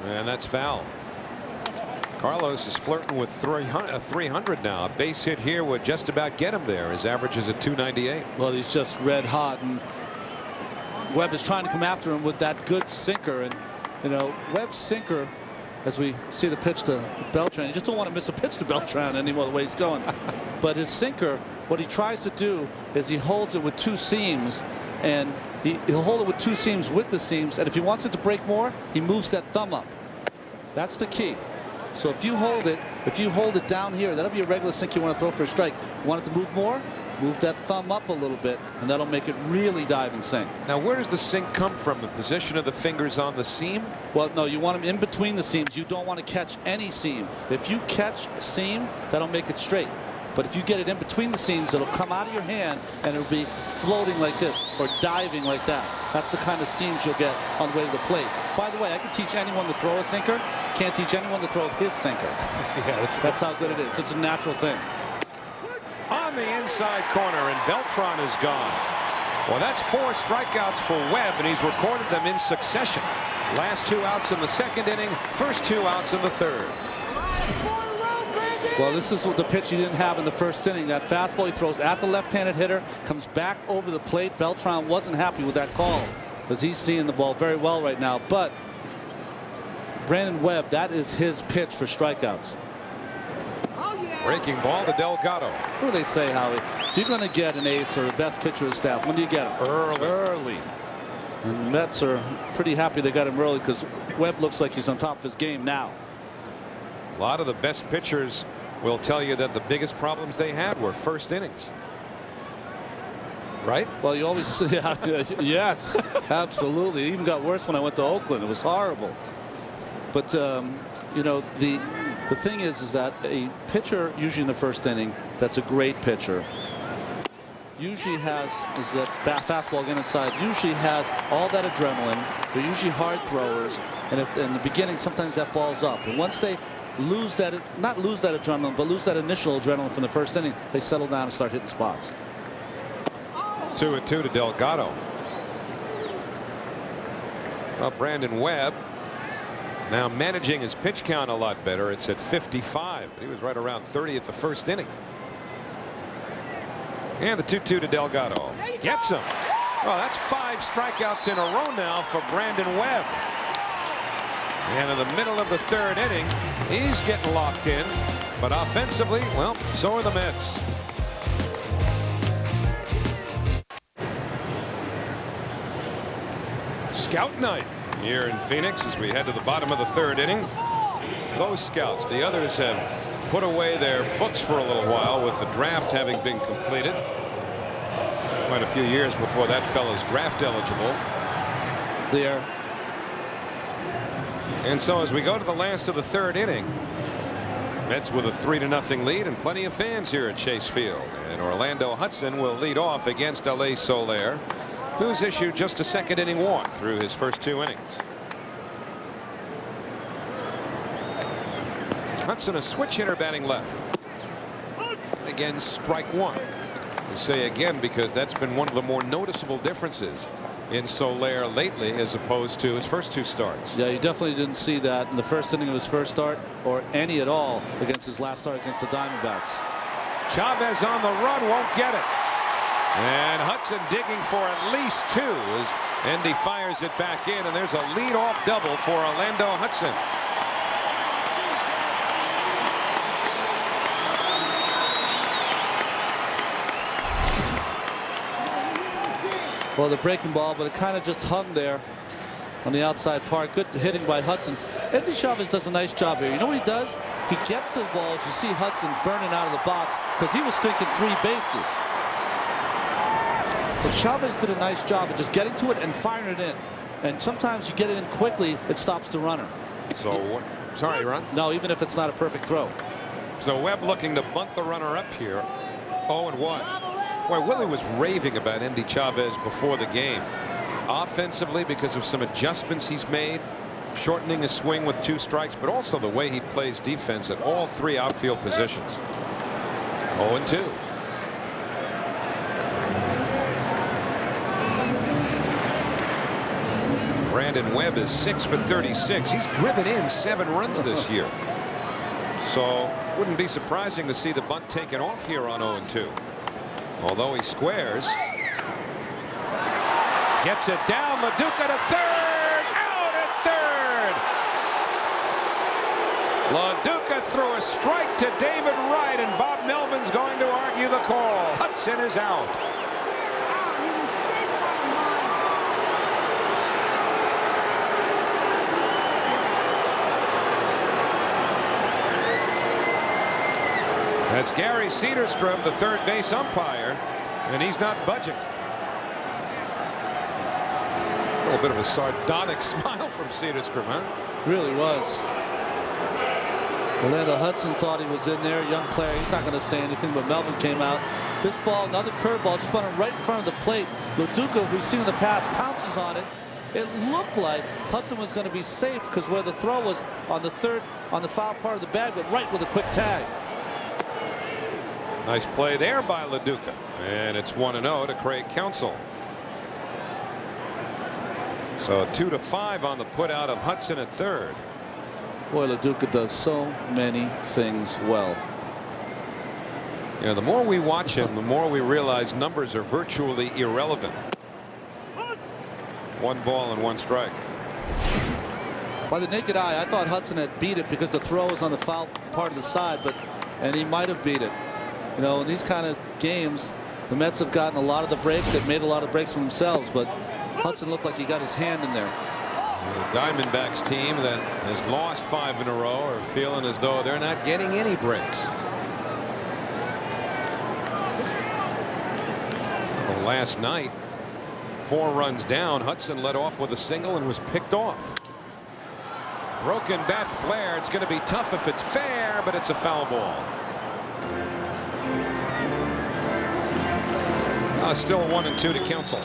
And that's foul. Carlos is flirting with 300 now. A base hit here would just about get him there. His average is at 298. Well, he's just red hot, and Webb is trying to come after him with that good sinker. And you know, Webb's sinker, as we see the pitch to Beltran, you just don't want to miss a pitch to Beltran anymore the way he's going. But his sinker, what he tries to do is he holds it with 2 seams, and he'll hold it with 2 seams with the seams, and if he wants it to break more, he moves that thumb up. That's the key. So if you hold it down here, that'll be a regular sink you want to throw for a strike. You want it to move more? Move that thumb up a little bit, and that'll make it really dive and sink. Now, where does the sink come from? The position of the fingers on the seam? Well, no, you want them in between the seams. You don't want to catch any seam. If you catch a seam, that'll make it straight. But if you get it in between the seams, it'll come out of your hand, and it'll be floating like this or diving like that. That's the kind of seams you'll get on the way to the plate. By the way, I can teach anyone to throw a sinker. Can't teach anyone to throw his sinker. Yeah, that's how good it is. It's a natural thing. On the inside corner, and Beltran is gone. Well, that's 4 strikeouts for Webb, and he's recorded them in succession. Last 2 outs in the second inning, first 2 outs in the third. Well, this is the pitch he didn't have in the first inning. That fastball he throws at the left-handed hitter, comes back over the plate. Beltran wasn't happy with that call, because he's seeing the ball very well right now. But Brandon Webb, that is his pitch for strikeouts. Breaking ball to Delgado. What do they say, Howie? If you're going to get an ace or the best pitcher of the staff, when do you get him? Early. And the Mets are pretty happy they got him early, because Webb looks like he's on top of his game now. A lot of the best pitchers will tell you that the biggest problems they had were first innings. Right? Well, you always say, yes, absolutely. It even got worse when I went to Oakland. It was horrible. But, you know, the thing is that a pitcher, usually in the first inning, that's a great pitcher, usually has that fastball again inside, usually has all that adrenaline. They're usually hard throwers. And if, in the beginning, sometimes that ball's up. And once they lose that, not lose that adrenaline, but lose that initial adrenaline from the first inning, they settle down and start hitting spots. 2-2 to Delgado. Well, Brandon Webb now managing his pitch count a lot better. It's at 55. He was right around 30 at the first inning. And the 2-2 to Delgado. Gets him. Well, that's 5 strikeouts in a row now for Brandon Webb. And in the middle of the third inning, he's getting locked in. But offensively, well, so are the Mets. Scout night here in Phoenix as we head to the bottom of the third inning. Those scouts, the others, have put away their books for a little while with the draft having been completed. Quite a few years before that fella's draft eligible. There. And so as we go to the last of the third inning, Mets with a 3-0 lead and plenty of fans here at Chase Field. And Orlando Hudson will lead off against Alay Soler, who's issued just a second inning walk through his first 2 innings. Hudson, a switch hitter, batting left. Again, strike 1. I'll say again, because that's been one of the more noticeable differences in Solaire lately as opposed to his first 2 starts. Yeah, you definitely didn't see that in the first inning of his first start or any at all against his last start against the Diamondbacks. Chavez on the run, won't get it. And Hudson digging for at least 2 as Endy fires it back in, and there's a leadoff double for Orlando Hudson. Well, the breaking ball, but it kind of just hung there on the outside part. Good hitting by Hudson. Endy Chavez does a nice job here. You know what he does? He gets to the balls. You see Hudson burning out of the box because he was thinking 3 bases. But Chavez did a nice job of just getting to it and firing it in. And sometimes you get it in quickly, it stops the runner. So what? Sorry, Ron. No, even if it's not a perfect throw. So Webb looking to bunt the runner up here. 0-1. Boy, Willie was raving about Endy Chavez before the game. Offensively, because of some adjustments he's made, shortening his swing with 2 strikes, but also the way he plays defense at all 3 outfield positions. 0-2. Brandon Webb is 6 for 36. He's driven in 7 runs this year. So wouldn't be surprising to see the bunt taken off here on 0-2. Although he squares. Gets it down. LaDuca to third. Out at third. LaDuca threw a strike to David Wright, and Bob Melvin's going to argue the call. Hudson is out. That's Gary Cederstrom, the third base umpire, and he's not budging. A little bit of a sardonic smile from Cederstrom, huh? Really was. Orlando Hudson thought he was in there, young player. He's not going to say anything, but Melvin came out. This ball, another curveball, just spun it right in front of the plate. LaDuca, who we've seen in the past, pounces on it. It looked like Hudson was going to be safe because where the throw was on the foul part of the bag, but right with a quick tag. Nice play there by LaDuca, and it's 1-0 to Craig Counsell. So 2-5 on the put out of Hudson at third. Boy, LaDuca does so many things well. Yeah, the more we watch him, the more we realize numbers are virtually irrelevant. 1 ball and 1 strike. By the naked eye, I thought Hudson had beat it because the throw was on the foul part of the side, and he might have beat it. You know, in these kind of games, the Mets have gotten a lot of the breaks. They've made a lot of breaks for themselves, but Hudson looked like he got his hand in there. And the Diamondbacks team that has lost 5 in a row are feeling as though they're not getting any breaks. Well, last night, 4 runs down, Hudson led off with a single and was picked off. Broken bat flare. It's going to be tough if it's fair, but it's a foul ball. Still 1-2 to Counsell.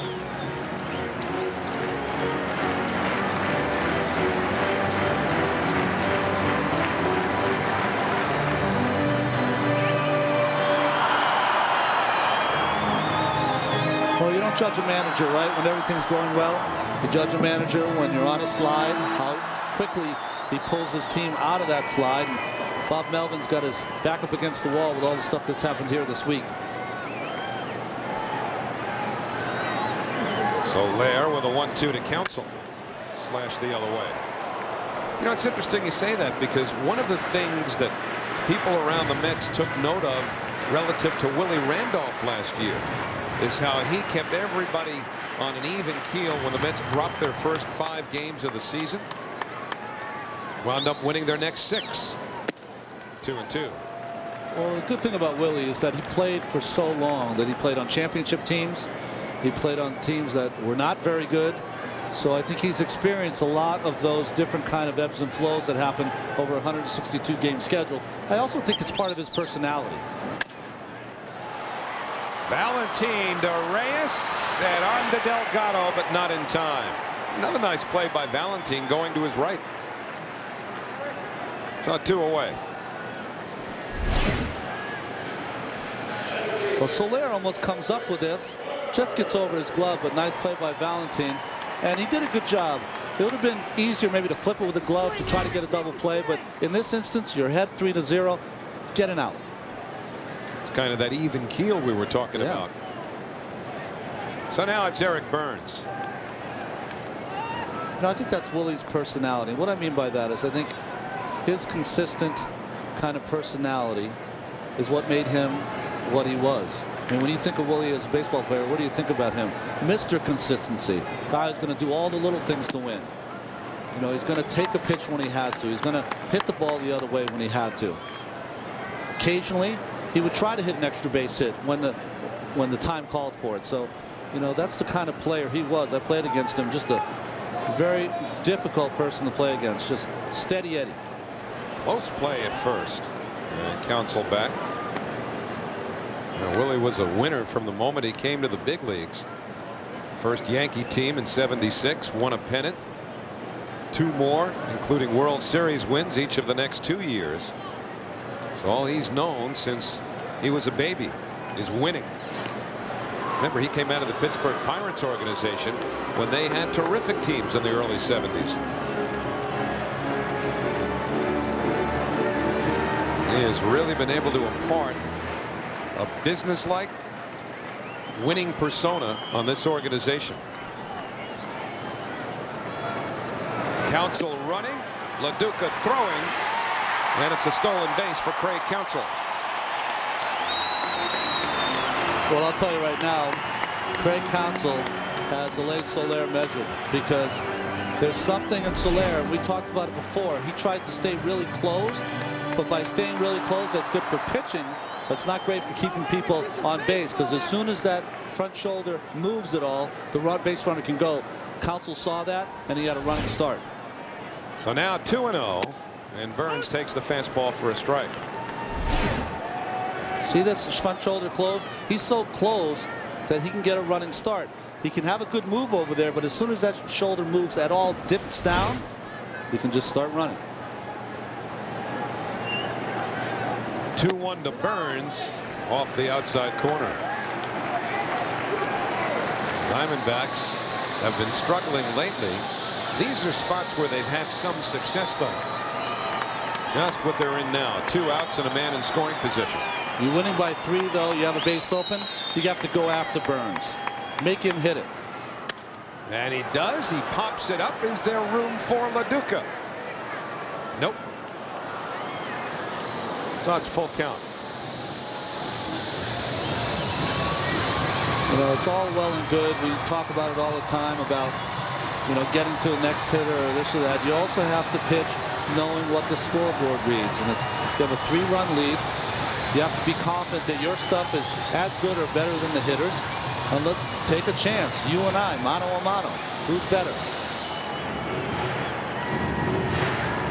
Well, you don't judge a manager, right, when everything's going well. You judge a manager when you're on a slide, how quickly he pulls his team out of that slide. And Bob Melvin's got his back up against the wall with all the stuff that's happened here this week. Solaire with a 1-2 to Counsell. Slash the other way. You know, it's interesting you say that, because one of the things that people around the Mets took note of relative to Willie Randolph last year is how he kept everybody on an even keel when the Mets dropped their first 5 games of the season. Wound up winning their next 6. 2-2. Well, the good thing about Willie is that he played for so long, that he played on championship teams. He played on teams that were not very good. So I think he's experienced a lot of those different kind of ebbs and flows that happen over a 162 game schedule. I also think it's part of his personality. Valentin to Reyes and on to Delgado, but not in time. Another nice play by Valentin going to his right. Saw 2 away. Well, Well, Solaire almost comes up with this. Just gets over his glove, but nice play by Valentin. And he did a good job. It would have been easier maybe to flip it with a glove to try to get a double play, but in this instance, you're ahead 3-0, get an out. It's kind of that even keel we were talking about. So now it's Eric Burns. I think that's Willie's personality. What I mean by that is I think his consistent kind of personality is what made him what he was. I mean, when you think of Willie as a baseball player, what do you think about him? Mr. Consistency. Guy who's going to do all the little things to win. You know, he's going to take a pitch when he has to. He's going to hit the ball the other way when he had to. Occasionally, he would try to hit an extra base hit when the time called for it. So, you know, that's the kind of player he was. I played against him. Just a very difficult person to play against. Just steady Eddie. Close play at first. And Counsell back. Now, Willie was a winner from the moment he came to the big leagues. First Yankee team in '76, won a pennant. 2 more, including World Series wins each of the next 2 years. So all he's known since he was a baby is winning. Remember, he came out of the Pittsburgh Pirates organization when they had terrific teams in the early '70s. He has really been able to impart a businesslike winning persona on this organization. Counsell running, LaDuca throwing, and it's a stolen base for Craig Counsell. Well, I'll tell you right now, Craig Counsell has Alay Soler measured, because there's something in Solaire, and we talked about it before. He tries to stay really closed, but by staying really close, that's good for pitching. But it's not great for keeping people on base, because as soon as that front shoulder moves at all, the base runner can go. Counsell saw that, and he had a running start. So now 2-0, and Burns takes the fastball for a strike. See this front shoulder close? He's so close that he can get a running start. He can have a good move over there, but as soon as that shoulder moves at all, dips down, he can just start running. 2-1 to Burns off the outside corner. Diamondbacks have been struggling lately. These are spots where they've had some success, though. Just what they're in now. 2 outs and a man in scoring position. You're winning by 3, though. You have a base open. You have to go after Burns. Make him hit it. And he does. He pops it up. Is there room for LaDuca? Nope. So it's full count. You know, it's all well and good. We talk about it all the time about, you know, getting to the next hitter or this or that. You also have to pitch knowing what the scoreboard reads. And it's, you have a 3-run lead. You have to be confident that your stuff is as good or better than the hitters. And let's take a chance. You and I, mano a mano. Who's better?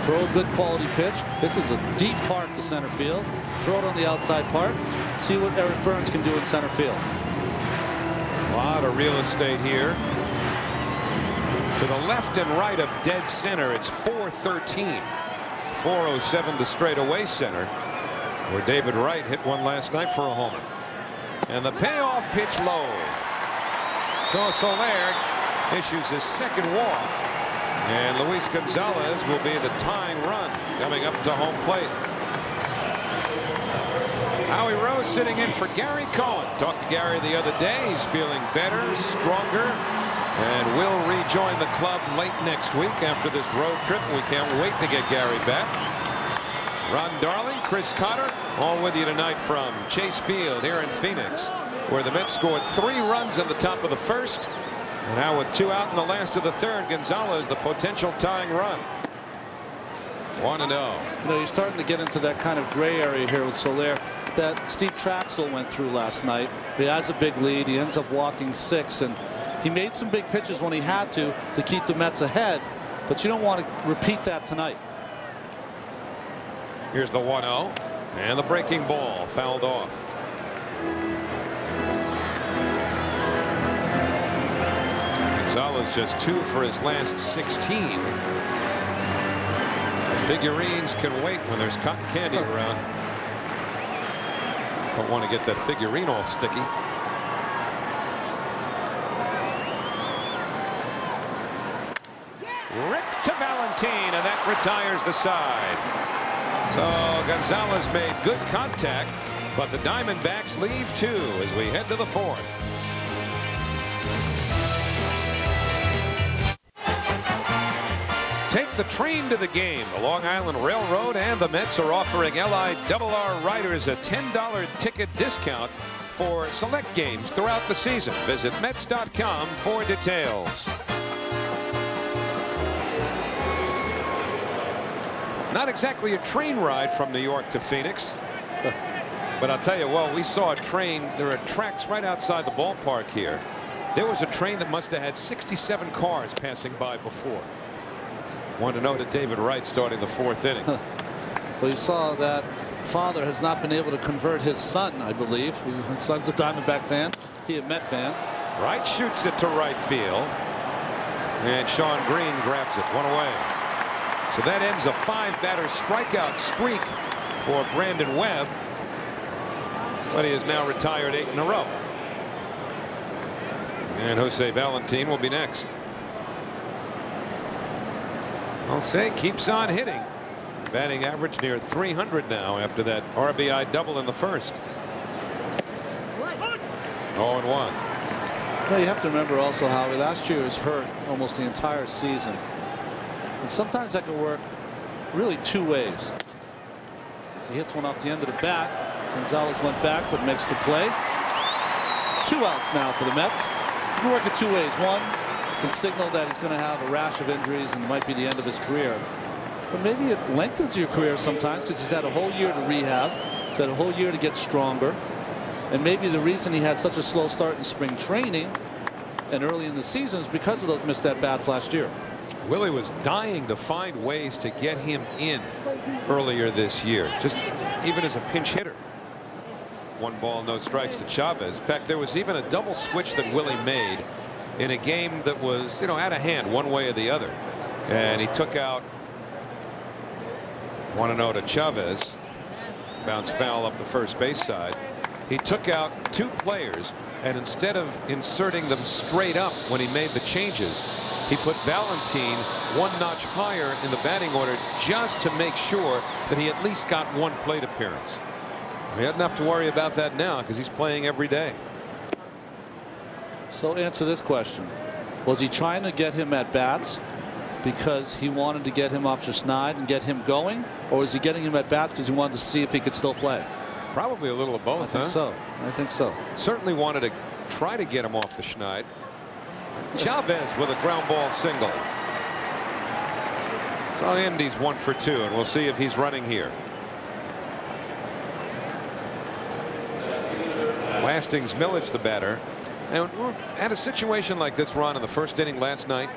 Throw a good quality pitch. This is a deep part to center field. Throw it on the outside part. See what Eric Burns can do in center field. A lot of real estate here. To the left and right of dead center, it's 413. 407 to straightaway center, where David Wright hit one last night for a homer. And the payoff pitch low. So Solaire issues his second walk. And Luis Gonzalez will be the tying run coming up to home plate. Howie Rose sitting in for Gary Cohen. Talked to Gary the other day. He's feeling better, stronger, and will rejoin the club late next week after this road trip. We can't wait to get Gary back. Ron Darling, Chris Cotter, all with you tonight from Chase Field here in Phoenix, where the Mets scored 3 runs in the top of the first. And now with 2 out in the last of the third, Gonzalez the potential tying run. 1-0. You know, you're starting to get into that kind of gray area here with Solaire that Steve Traxel went through last night. He has a big lead. He ends up walking 6, and he made some big pitches when he had to keep the Mets ahead, but you don't want to repeat that tonight. Here's the 1-0, and the breaking ball fouled off. Gonzalez just 2 for his last 16. The figurines can wait when there's cotton candy around. Don't want to get that figurine all sticky. Rip to Valentin, and that retires the side. So Gonzalez made good contact, but the Diamondbacks leave 2 as we head to the 4th. Take the train to the game. The Long Island Railroad and the Mets are offering LIRR riders a $10 ticket discount for select games throughout the season. Visit Mets.com for details. Not exactly a train ride from New York to Phoenix. But I'll tell you what, we saw a train. There are tracks right outside the ballpark here. There was a train that must have had 67 cars passing by before. 1-0 to David Wright starting the 4th inning. Well, you saw that father has not been able to convert his son, I believe. His son's a Diamondback fan. He a Met fan. Wright shoots it to right field. And Sean Green grabs it. 1 away. So that ends a 5-batter strikeout streak for Brandon Webb. But he has now retired 8 in a row. And Jose Valentin will be next. Jose keeps on hitting. Batting average near 300 now after that RBI double in the first. 0-1. Well, you have to remember also, Howie, last year was hurt almost the entire season. And sometimes that can work really 2 ways. As he hits one off the end of the bat, Gonzalez went back but makes the play. 2 outs now for the Mets. You can work it 2 ways. One, can signal that he's going to have a rash of injuries and it might be the end of his career. But maybe it lengthens your career sometimes because he's had a whole year to rehab. He's had a whole year to get stronger. And maybe the reason he had such a slow start in spring training and early in the season is because of those missed at-bats last year. Willie was dying to find ways to get him in earlier this year, just even as a pinch hitter. 1 ball, no strikes to Chavez. In fact, there was even a double switch that Willie made in a game that was, out of hand one way or the other. And he took out 1-0 to Chavez. Bounce foul up the first base side. He took out 2 players, and instead of inserting them straight up when he made the changes, he put Valentin 1 notch higher in the batting order just to make sure that he at least got 1 plate appearance. He doesn't have to worry about that now because he's playing every day. So answer this question. Was he trying to get him at bats because he wanted to get him off the schneid and get him going, or was he getting him at bats because he wanted to see if he could still play? Probably a little of both. I think so. I think so. Certainly wanted to try to get him off the schneid. Chavez with a ground ball single. So Andy's 1 for 2, and we'll see if he's running here. Lastings Millage the batter. And we're at a situation like this, Ron, in the first inning last night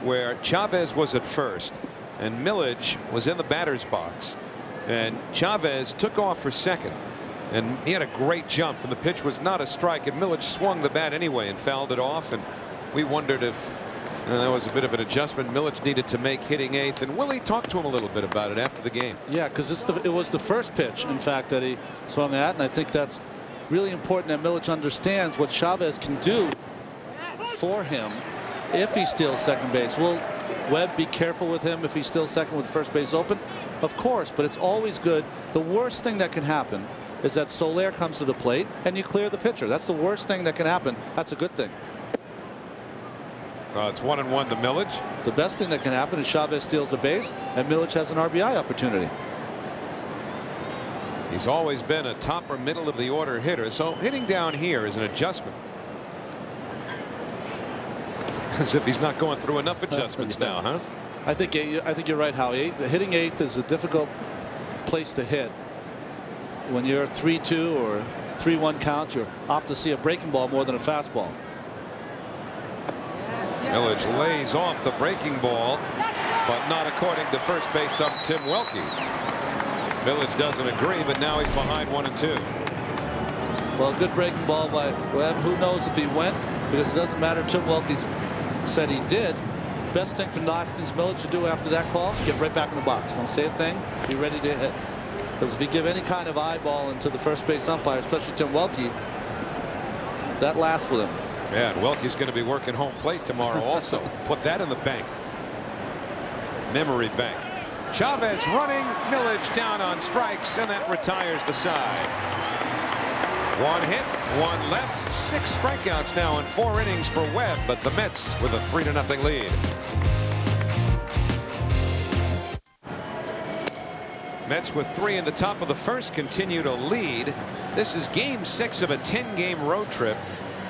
where Chavez was at first and Millage was in the batter's box, and Chavez took off for second, and he had a great jump, and the pitch was not a strike, and Millage swung the bat anyway and fouled it off, and we wondered if that was a bit of an adjustment Millage needed to make hitting 8th, and Willie talked to him a little bit about it after the game. Yeah, because it was the first pitch, in fact, that he swung at, and I think that's really important that Millage understands what Chavez can do for him if he steals second base. Will Webb be careful with him if he steals second with first base open? Of course, but it's always good. The worst thing that can happen is that Solaire comes to the plate and you clear the pitcher. That's the worst thing that can happen. That's a good thing. So it's 1-1 to Millage. The best thing that can happen is Chavez steals the base and Millage has an RBI opportunity. He's always been a top or middle of the order hitter, so hitting down here is an adjustment. As if he's not going through enough adjustments now, huh? I think you're right, Howie. Hitting 8th is a difficult place to hit. When you're 3-2 or 3-1 count, you're opt to see a breaking ball more than a fastball. Millage lays off the breaking ball, but not according to first base ump Tim Welke. Millage doesn't agree, but now he's behind 1-2. Well, good breaking ball by Webb. Who knows if he went, because it doesn't matter. Tim Welke said he did. Best thing for Lastings Millage to do after that call, get right back in the box. Don't say a thing. Be ready to hit. Because if you give any kind of eyeball into the first base umpire, especially Tim Welke, that lasts with him. Yeah, and Welke's going to be working home plate tomorrow also. Put that in the bank. Memory bank. Chavez running, Millage down on strikes, and that retires the side. 1 hit, 1 left, 6 strikeouts now in 4 innings for Webb, but the Mets with a 3-0 lead. Mets with 3 in the top of the first continue to lead. This is game 6 of a 10-game road trip.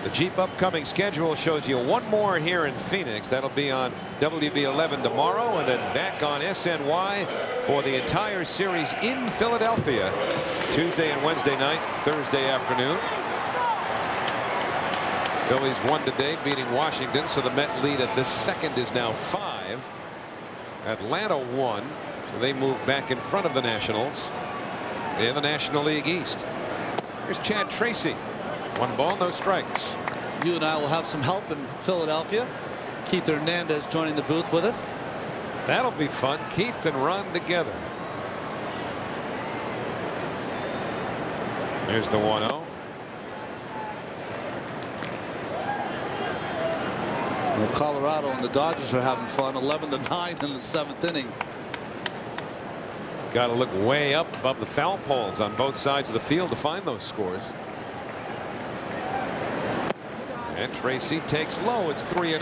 The Jeep upcoming schedule shows you 1 more here in Phoenix. That'll be on WB11 tomorrow, and then back on SNY for the entire series in Philadelphia Tuesday and Wednesday night, Thursday afternoon. Phillies won today, beating Washington, so the Met lead at this second is now 5. Atlanta won, so they move back in front of the Nationals in the National League East. Here's Chad Tracy. 1 ball, no strikes. You and I will have some help in Philadelphia. Keith Hernandez joining the booth with us. That'll be fun. Keith and Ron together. There's the 1-0. Well, Colorado and the Dodgers are having fun. 11-9 in the 7th inning. Got to look way up above the foul poles on both sides of the field to find those scores. And Tracy takes low. It's 3-0.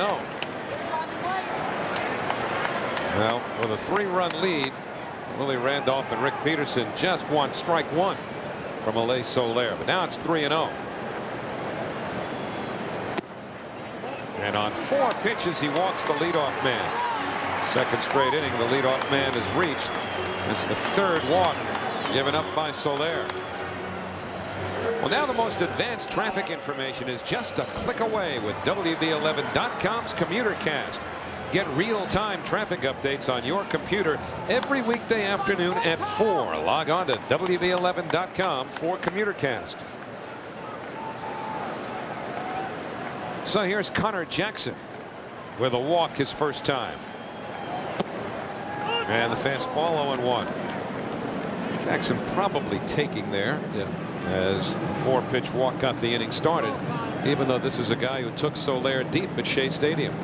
Well, with a 3-run lead, Willie Randolph and Rick Peterson just want strike 1 from Alay Soler. But now it's 3-0. And on 4 pitches, he walks the leadoff man. Second straight inning, the leadoff man is reached. It's the 3rd walk given up by Solaire. Well, now the most advanced traffic information is just a click away with WB11.com's Commuter Cast. Get real-time traffic updates on your computer every weekday afternoon at 4. Log on to WB11.com for Commuter Cast. So here's Connor Jackson with a walk his first time. And the fastball 0-1. Jackson probably taking there. Yeah. As a 4-pitch walk got the inning started, even though this is a guy who took Solaire deep at Shea Stadium.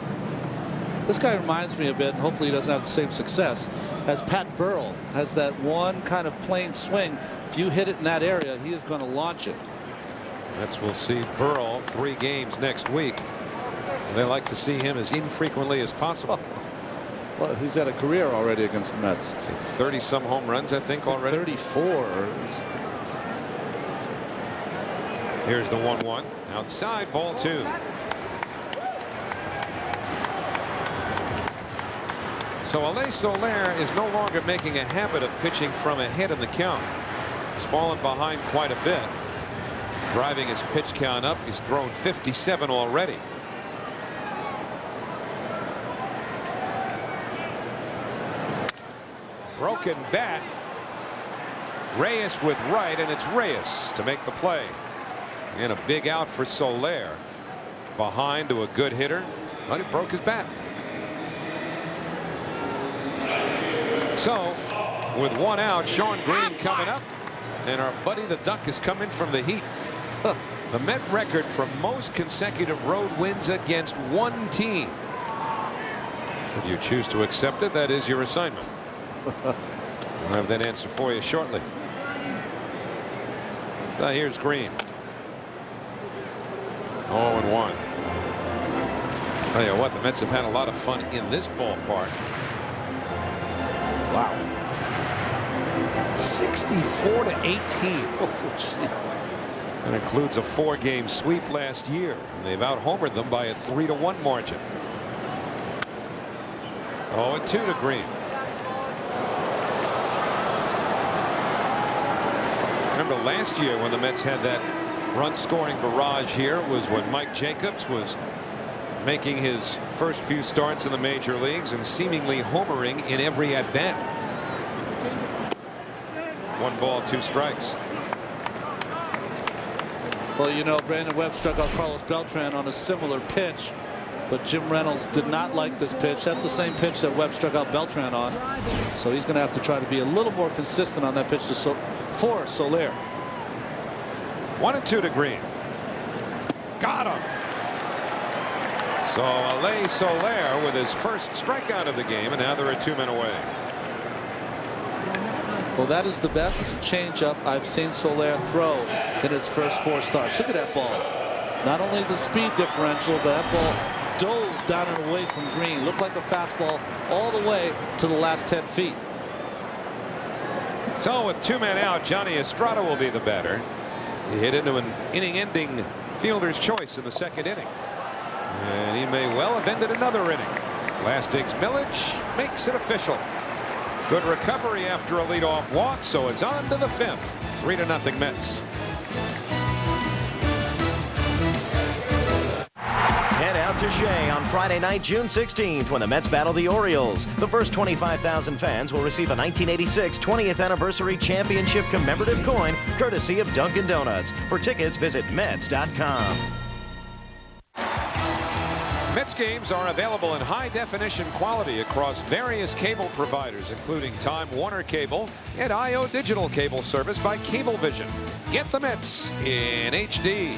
This guy reminds me a bit, and hopefully he doesn't have the same success as Pat Burrell. Has that one kind of plain swing. If you hit it in that area, he is going to launch it. We'll see Burrell 3 games next week. They like to see him as infrequently as possible. Well, he's had a career already against the Mets. 30-some home runs, I think, already. 34. Here's the 1-1 outside, ball 2. So Alay Soler is no longer making a habit of pitching from ahead in the count. He's fallen behind quite a bit, driving his pitch count up. He's thrown 57 already. Broken bat. Reyes with right, and it's Reyes to make the play. And a big out for Solaire. Behind to a good hitter, but he broke his bat. So with 1 out, Sean Green coming up, and our buddy the Duck is coming from the heat. The Met record for most consecutive road wins against 1 team. Should you choose to accept it, that is your assignment. We'll have that answer for you shortly. Now here's Green. 0-1. Tell you what, the Mets have had a lot of fun in this ballpark. Wow. 64-18. That includes a 4-game sweep last year, and they've out-homered them by a 3-1 margin. 0-2 to Green. Remember last year when the Mets had that run-scoring barrage here was when Mike Jacobs was making his first few starts in the major leagues and seemingly homering in every at-bat. 1 ball, 2 strikes. Well, you know, Brandon Webb struck out Carlos Beltran on a similar pitch But Jim Reynolds did not like this pitch. That's the same pitch that Webb struck out Beltran on. So he's going to have to try to be a little more consistent on that pitch for Solaire. 1-2 to Green. Got him. So Alay Soler with his first strikeout of the game, and now there are 2 men away. Well, that is the best changeup I've seen Solaire throw in his first 4 starts. Look at that ball. Not only the speed differential, but that ball dove down and away from Green. Looked like a fastball all the way to the last 10 feet. So with 2 men out, Johnny Estrada will be the batter. He hit into an inning-ending fielder's choice in the 2nd inning. And he may well have ended another inning. Last inning Millage makes it official. Good recovery after a leadoff walk, so it's on to the 5th. 3-0 Mets. Head out to Shea on Friday night, June 16th, when the Mets battle the Orioles. The first 25,000 fans will receive a 1986 20th Anniversary Championship commemorative coin, courtesy of Dunkin' Donuts. For tickets, visit Mets.com. Mets games are available in high-definition quality across various cable providers, including Time Warner Cable and IO Digital Cable Service by Cablevision. Get the Mets in HD.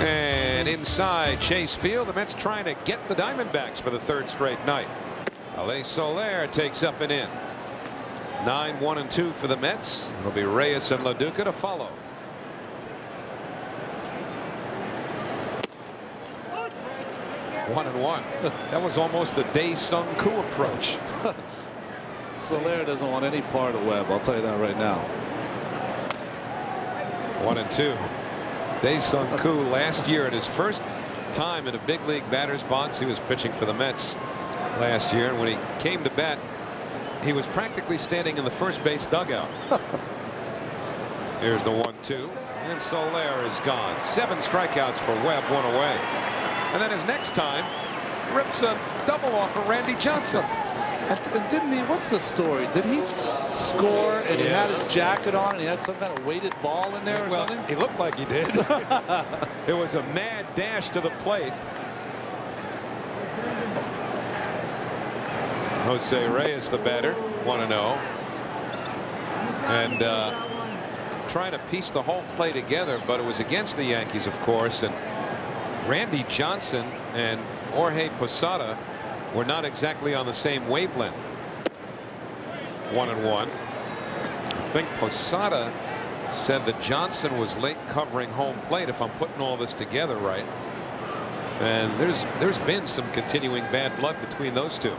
And inside Chase Field, the Mets trying to get the Diamondbacks for the 3rd straight night. Alay Soler takes up and in. 9-1-2 for the Mets. It'll be Reyes and LaDuca to follow. One and one. That was almost the Dae-Sung Koo approach. Solaire doesn't want any part of Webb. I'll tell you that right now. 1-2. Dae-Sung Koo last year, at his first time in a big league batter's box, he was pitching for the Mets last year, and when he came to bat, he was practically standing in the first base dugout. Here's the 1-2, and Solaire is gone. 7 strikeouts for Webb, 1 away. And then his next time rips a double off of Randy Johnson. And didn't he? What's the story? Did he score and he had his jacket on and he had some kind of weighted ball in there or something? He looked like he did. It was a mad dash to the plate. Jose Reyes, the batter, 1-0. And trying to piece the whole play together, but it was against the Yankees, of course. And Randy Johnson and Jorge Posada were not exactly on the same wavelength. 1-1. I think Posada said that Johnson was late covering home plate, if I'm putting all this together right. And there's been some continuing bad blood between those two.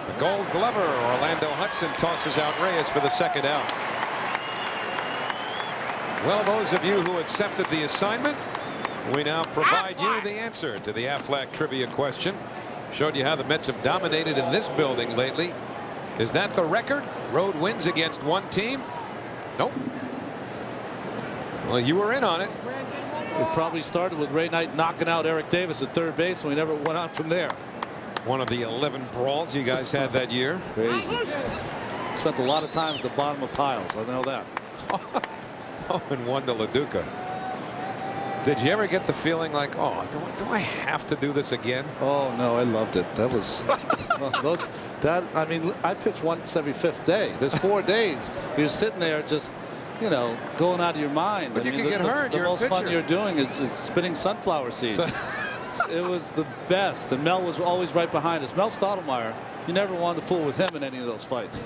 The Gold Glover, Orlando Hudson, tosses out Reyes for the 2nd out. Well, those of you who accepted the assignment, we now provide you the answer to the Aflac trivia question. Showed you how the Mets have dominated in this building lately. Is that the record? Road wins against one team? Nope. Well, you were in on it. It probably started with Ray Knight knocking out Eric Davis at 3rd base, and we never went on from there. One of the 11 brawls you guys had that year. Crazy. Spent a lot of time at the bottom of piles. I know that. 0-1 to LaDuca. Did you ever get the feeling like, oh, do I have to do this again? Oh no, I loved it. That was I mean, I pitch once every 5th day. There's 4 days. You're sitting there just, you know, going out of your mind. But you can get hurt. The most fun you're doing is spinning sunflower seeds. It was the best. And Mel was always right behind us. Mel Stottlemyre, you never wanted to fool with him in any of those fights.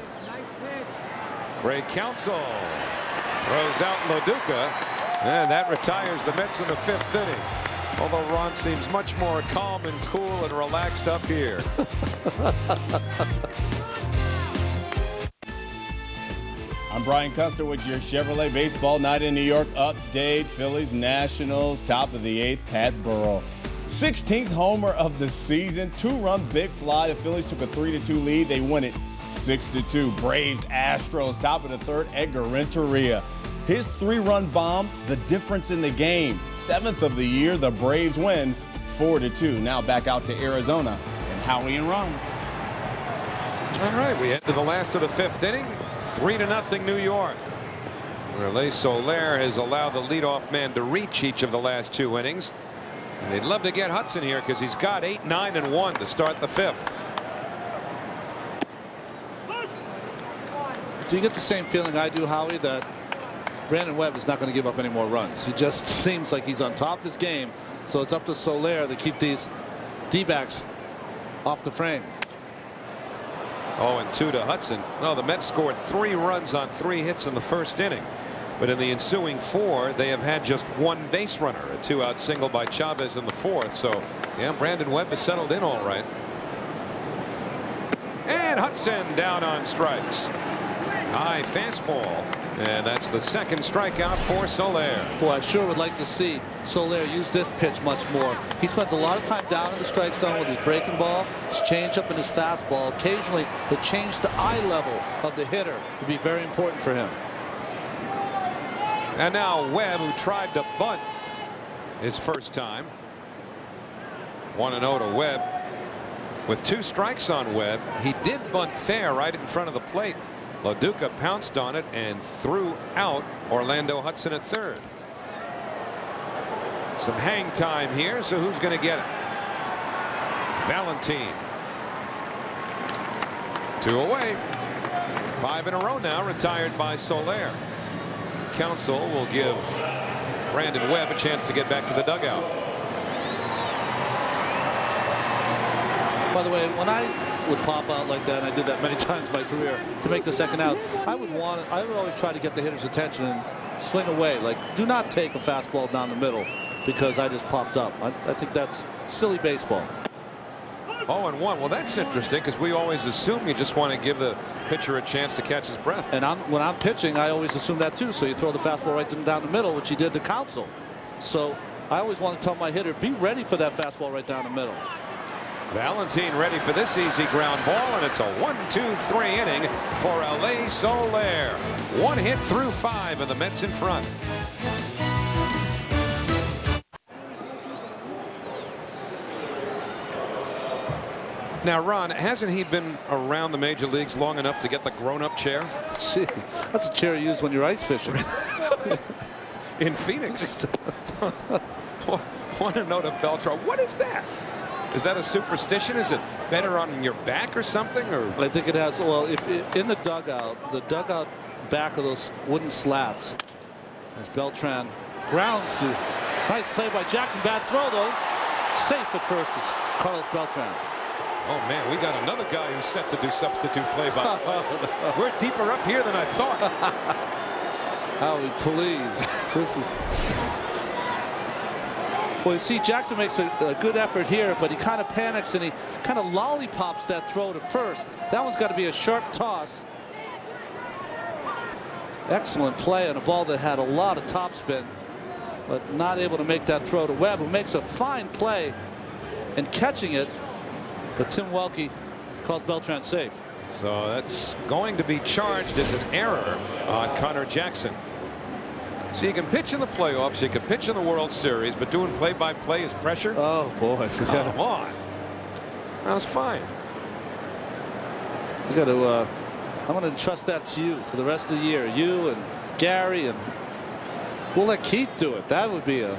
Craig Counsell throws out LaDuca. And that retires the Mets in the 5th inning. Although Ron seems much more calm and cool and relaxed up here. I'm Brian Custer with your Chevrolet Baseball Night in New York update. Phillies Nationals, top of the 8th, Pat Burrell. 16th homer of the season, 2-run big fly. The Phillies took a 3-2 lead. They win it 6-2. Braves Astros, top of the 3rd, Edgar Renteria. His 3-run bomb, the difference in the game. 7th of the year, the Braves win 4-2. Now back out to Arizona and Howie and Ron. All right, we head to the last of the 5th inning. 3-0 New York. Alay Soler has allowed the leadoff man to reach each of the last 2 innings. And they'd love to get Hudson here because he's got 8, 9, and 1 to start the 5th. Do you get the same feeling I do, Howie, that Brandon Webb is not going to give up any more runs? He just seems like he's on top of his game. So it's up to Solaire to keep these D-backs off the frame. 0-2 to Hudson. Well, the Mets scored 3 runs on 3 hits in the first inning. But in the ensuing 4, they have had just 1 base runner, a 2-out single by Chavez in the 4th. So, yeah, Brandon Webb has settled in all right. And Hudson down on strikes. High fastball. And that's the 2nd strikeout for Solaire. Boy, I sure would like to see Solaire use this pitch much more. He spends a lot of time down in the strike zone with his breaking ball, his changeup, and his fastball. Occasionally, to change the eye level of the hitter would be very important for him. And now Webb, who tried to bunt his first time. 1-0 to Webb. With 2 strikes on Webb, he did bunt fair right in front of the plate. LaDuca pounced on it and threw out Orlando Hudson at 3rd. Some hang time here, so who's going to get it? Valentin. 2 away. 5 in a row now, retired by Solaire. Counsell will give Brandon Webb a chance to get back to the dugout. By the way, when I would pop out like that, and I did that many times in my career, to make the 2nd out, I would always try to get the hitter's attention and swing away. Like, do not take a fastball down the middle because I just popped up. I think that's silly baseball. 0-1. Well, that's interesting because we always assume you just want to give the pitcher a chance to catch his breath. And when I'm pitching, I always assume that too. So you throw the fastball right down the middle, which he did to Counsell. So I always want to tell my hitter, be ready for that fastball right down the middle. Valentin ready for this easy ground ball, and it's a 1-2-3 inning for Alay Soler. 1 hit through 5, and the Mets in front. Now, Ron, hasn't he been around the major leagues long enough to get the grown-up chair? Jeez, that's a chair you use when you're ice fishing. In Phoenix. 1-0 to Beltran. What is that? Is that a superstition? Is it better on your back or something? Or I think it has. Well, if in the dugout back of those wooden slats, as Beltran grounds to. Nice play by Jackson. Bad throw though. Safe at first is Carlos Beltran. Oh man, we got another guy who's set to do substitute play-by. We're deeper up here than I thought. Howie, please. This is. Well, you see, Jackson makes a good effort here, but he kind of panics and he kind of lollipops that throw to first. That one's got to be a sharp toss. Excellent play on a ball that had a lot of topspin, but not able to make that throw to Webb, who makes a fine play in catching it. But Tim Welke calls Beltran safe. So that's going to be charged as an error on Connor Jackson. So you can pitch in the playoffs, you can pitch in the World Series, but doing play-by-play is pressure? Oh, boy. Come on. That was fine. You got to, I'm going to entrust that to you for the rest of the year. You and Gary, and we'll let Keith do it. That would be a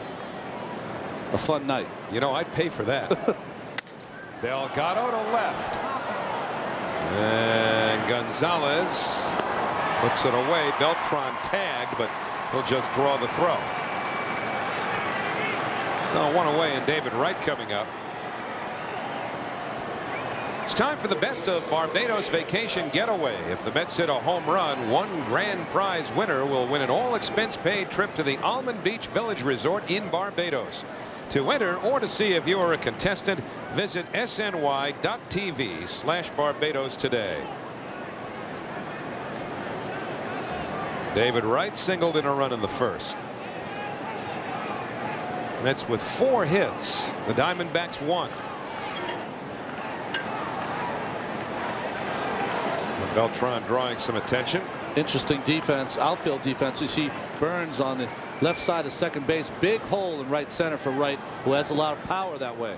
fun night. You know, I'd pay for that. Delgado to left. And Gonzalez puts it away. Beltran tagged, but he'll just draw the throw. So 1 away, and David Wright coming up. It's time for the best of Barbados vacation getaway. If the Mets hit a home run, 1 grand prize winner will win an all-expense-paid trip to the Almond Beach Village Resort in Barbados. To enter or to see if you are a contestant, visit sny.tv/Barbados today. David Wright singled in a run in the first. Mets with 4 hits. The Diamondbacks 1. Beltran drawing some attention. Interesting defense, outfield defense. You see Burns on the left side of second base. Big hole in right center for Wright, who has a lot of power that way.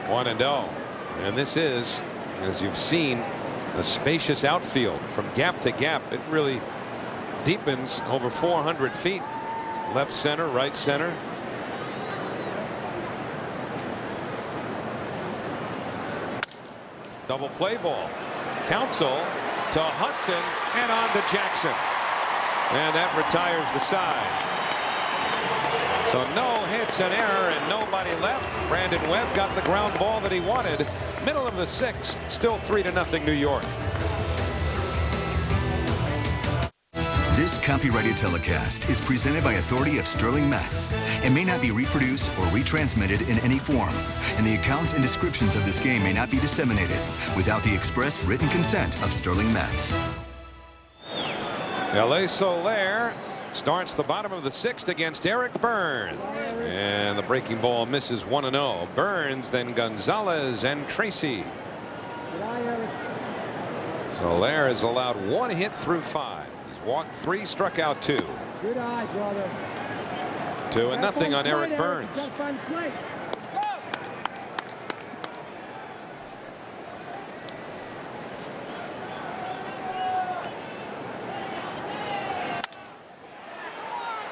1-0. And this is, as you've seen, A spacious outfield from gap to gap. It really deepens over 400 feet. Left center, right center. Double play ball. Counsell to Hudson and on to Jackson. And that retires the side. So no hits, an error, and nobody left. Brandon Webb got the ground ball that he wanted. Middle of the 6th, still 3-0 New York. This copyrighted telecast is presented by authority of Sterling Mets and may not be reproduced or retransmitted in any form, and the accounts and descriptions of this game may not be disseminated without the express written consent of Sterling Mets. Alay Soler starts the bottom of the 6th against Eric Burns, and the breaking ball misses 1-0. Burns, then Gonzalez and Tracy. Soler has allowed 1 hit through 5. Walked 3, struck out 2. Good eye, brother. 2-0 on Eric Burns.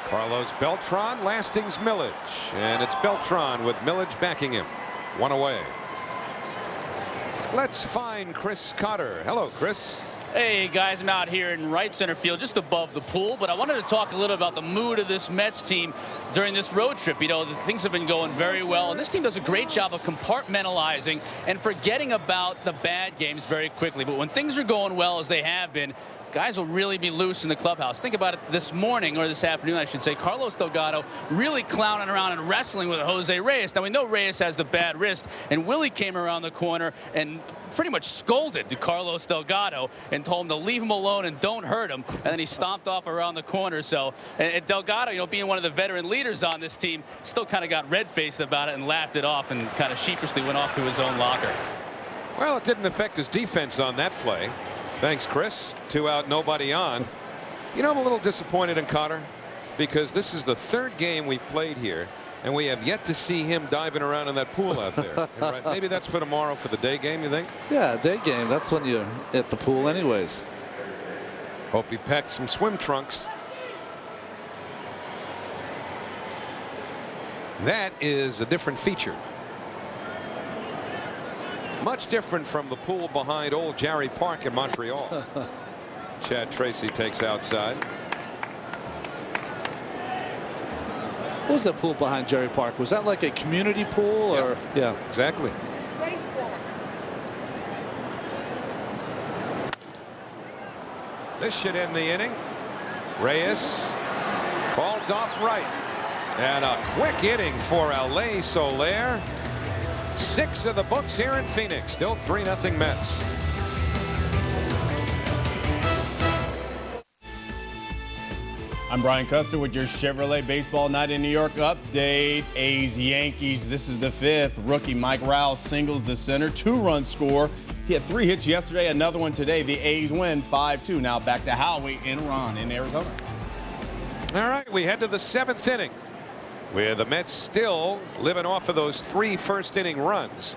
Carlos Beltran, Lastings Millage, and it's Beltran with Millage backing him. 1 away. Let's find Chris Cotter. Hello, Chris. Hey guys, I'm out here in right center field just above the pool, but I wanted to talk a little about the mood of this Mets team during this road trip. You know, things have been going very well, and this team does a great job of compartmentalizing and forgetting about the bad games very quickly. But when things are going well, as they have been, guys will really be loose in the clubhouse. Think about it this morning, or this afternoon, I should say. Carlos Delgado really clowning around and wrestling with Jose Reyes. Now, we know Reyes has the bad wrist, and Willie came around the corner and pretty much scolded to Carlos Delgado and told him to leave him alone and don't hurt him. And then he stomped off around the corner. So, and Delgado, you know, being one of the veteran leaders on this team, still kind of got red-faced about it and laughed it off and kind of sheepishly went off to his own locker. Well, it didn't affect his defense on that play. Thanks, Chris. 2 out, nobody on. You know, I'm a little disappointed in Cotter because this is the 3rd game we've played here, and we have yet to see him diving around in that pool out there. Right? Maybe that's for tomorrow for the day game, you think? Yeah, day game. That's when you're at the pool anyways. Hope he packed some swim trunks. That is a different feature. Much different from the pool behind old Jarry Park in Montreal. Chad Tracy takes outside. What was that pool behind Jarry Park? Was that like a community pool? Or yeah, exactly. This should end the inning. Reyes calls off right. And a quick inning for Alay Soler. 6 of the books here in Phoenix. Still 3-0 Mets. I'm Brian Custer with your Chevrolet Baseball Night in New York update. A's Yankees. This is the 5th. Rookie Mike Rouse singles the center. 2-run score. He had 3 hits yesterday. Another one today. The A's win 5-2. Now back to Howie and Ron in Arizona. All right, we head to the 7th inning, where the Mets still living off of those 3 first-inning runs.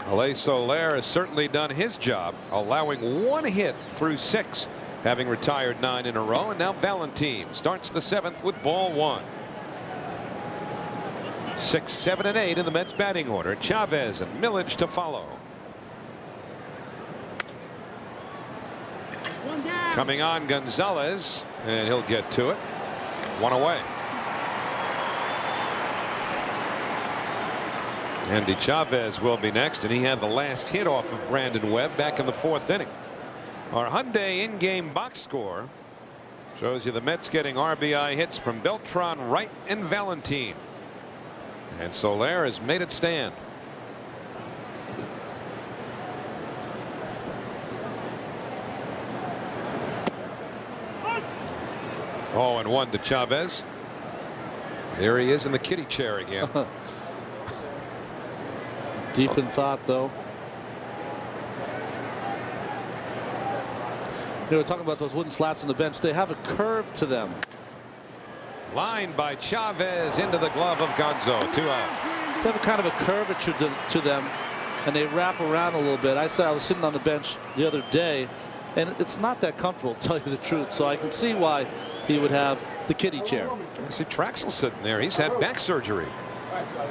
Alay Soler has certainly done his job, allowing 1 hit through 6, having retired 9 in a row. And now Valentin starts the 7th with ball 1. 6, 7, and 8 in the Mets batting order. Chavez and Millage to follow. Coming on Gonzalez, and he'll get to it. 1 away. Andy Chavez will be next, and he had the last hit off of Brandon Webb back in the 4th inning. Our Hyundai in-game box score shows you the Mets getting RBI hits from Beltran, Wright, and Valentin. And Solaire has made it stand. Oh, and 1 to Chavez. There he is in the kitty chair again. Deep in thought, though. You know, we're talking about those wooden slats on the bench. They have a curve to them. Line by Chavez into the glove of Gonzo. 2 out. They have a kind of a curvature to them. and they wrap around a little bit. I was sitting on the bench the other day, and it's not that comfortable, to tell you the truth. So I can see why he would have the kiddie chair. I see Traxel sitting there. He's had back surgery,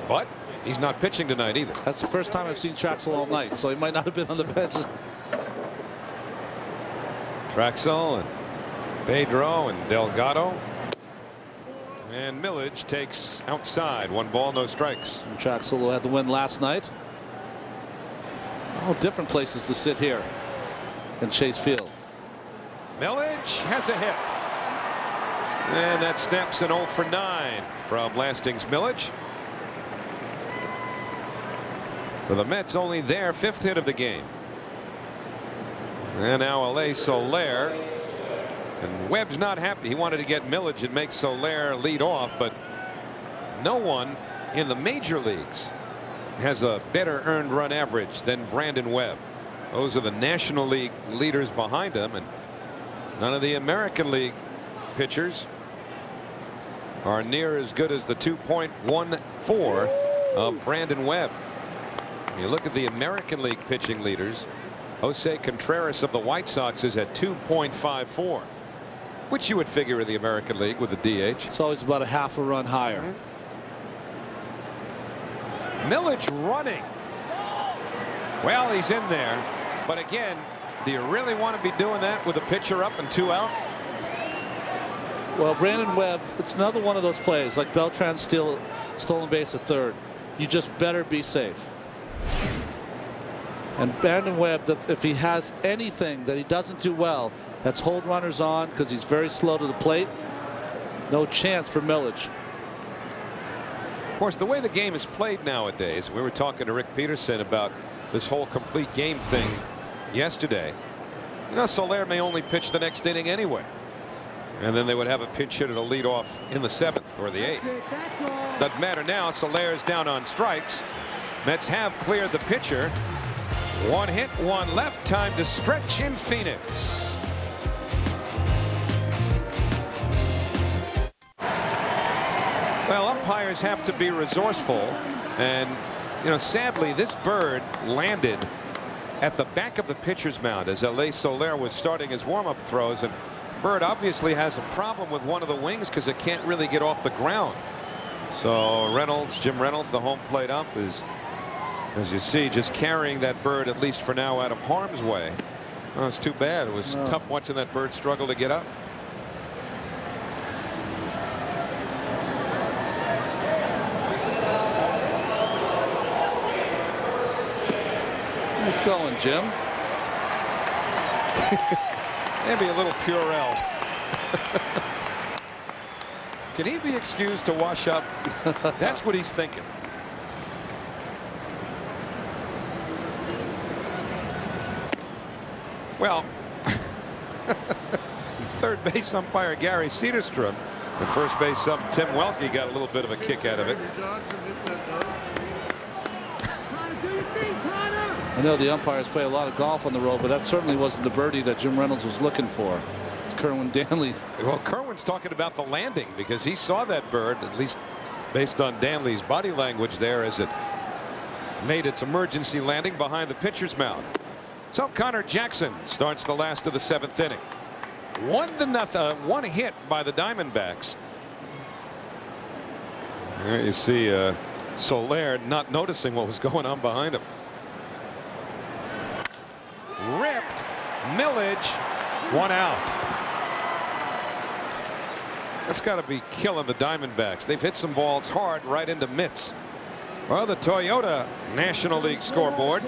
but he's not pitching tonight either. That's the first time I've seen Traxel all night, so he might not have been on the bench. Traxel and Pedro and Delgado. And Millage takes outside. 1 ball, no strikes. And Traxel, who had the win last night. All different places to sit here in Chase Field. Millage has a hit. And that snaps an 0 for 9 from Lasting's Millage. For the Mets, only their 5th hit of the game. And now Alay Soler. And Webb's not happy. He wanted to get Millage and make Solaire lead off, but no one in the major leagues has a better earned run average than Brandon Webb. Those are the National League leaders behind him, and none of the American League pitchers are near as good as the 2.14 of Brandon Webb. When you look at the American League pitching leaders, Jose Contreras of the White Sox is at 2.54, which you would figure in the American League with the DH. It's always about a half a run higher. Millage running. Well, he's in there, but again, do you really want to be doing that with a pitcher up and 2 out? Well, Brandon Webb, it's another one of those plays like Beltran stolen base at third. You just better be safe. And Brandon Webb, if he has anything that he doesn't do well, that's hold runners on because he's very slow to the plate. No chance for Millage. Of course, the way the game is played nowadays, we were talking to Rick Peterson about this whole complete game thing yesterday. You know, Solaire may only pitch the next inning anyway. And then they would have a pinch hitter to lead off in the 7th or the 8th. Doesn't matter now. Solaire is down on strikes. Mets have cleared the pitcher. 1 hit, 1 left. Time to stretch in Phoenix. Well, umpires have to be resourceful, and you know, sadly, this bird landed at the back of the pitcher's mound as Alay Soler was starting his warm-up throws, and Bird obviously has a problem with one of the wings because it can't really get off the ground. So Jim Reynolds, the home plate ump, is, as you see, just carrying that bird, at least for now, out of harm's way. Oh, it's too bad. It was tough watching that bird struggle to get up. Who's going, Jim? Maybe a little Purell. Can he be excused to wash up? That's what he's thinking. Well, third base umpire Gary Cederstrom and first base ump Tim Welke got a little bit of a kick out of it. I know the umpires play a lot of golf on the road, but that certainly wasn't the birdie that Jim Reynolds was looking for. It's Kerwin Danley's. Well, Kerwin's talking about the landing because he saw that bird, at least based on Danley's body language there, as it made its emergency landing behind the pitcher's mound. So Connor Jackson starts the last of the 7th inning. 1-0, 1 hit by the Diamondbacks. There you see Solaire not noticing what was going on behind him. Ripped. Millage. 1 out. That's got to be killing the Diamondbacks. They've hit some balls hard right into mitts. Well, the Toyota National League scoreboard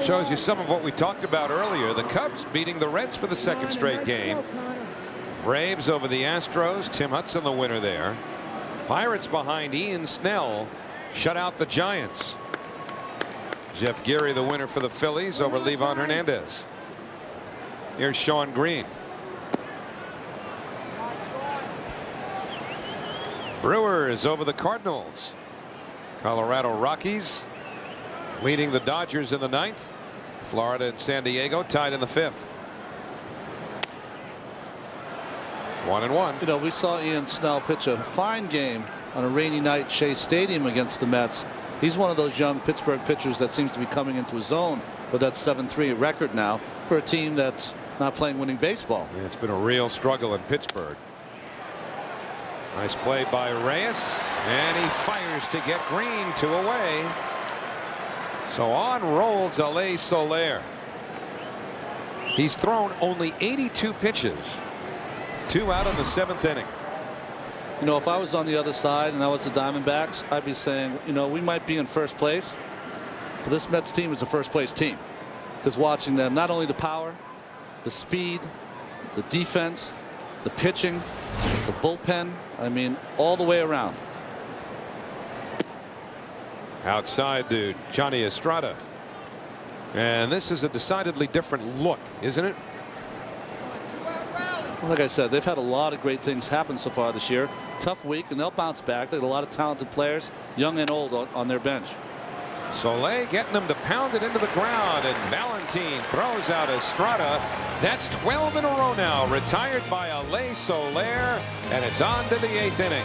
shows you some of what we talked about earlier. The Cubs beating the Reds for the 2nd straight game. Braves over the Astros. Tim Hudson the winner there. Pirates behind Ian Snell shut out the Giants. Jeff Geary the winner for the Phillies over Levon Hernandez. Here's Sean Green. Brewers over the Cardinals. Colorado Rockies leading the Dodgers in the 9th. Florida and San Diego tied in the 5th. 1-1. You know, we saw Ian Snell pitch a fine game on a rainy night at Shea Stadium against the Mets. He's one of those young Pittsburgh pitchers that seems to be coming into his own with that 7-3 record now for a team that's not playing winning baseball. Yeah, it's been a real struggle in Pittsburgh. Nice play by Reyes, and he fires to get Green 2 away. So on rolls Alay Soler. He's thrown only 82 pitches. 2 out in the 7th inning. You know, if I was on the other side and I was the Diamondbacks, I'd be saying, you know, we might be in first place, but this Mets team is a first place team. Because watching them, not only the power, the speed, the defense, the pitching, the bullpen, I mean, all the way around. Outside to Johnny Estrada. And this is a decidedly different look, isn't it? Like I said, they've had a lot of great things happen so far this year. Tough week, and they'll bounce back. They got a lot of talented players, young and old, on their bench. Soler getting them to pound it into the ground, and Valentin throws out Estrada. That's 12 in a row now, retired by Alay Soler, and it's on to the 8th inning.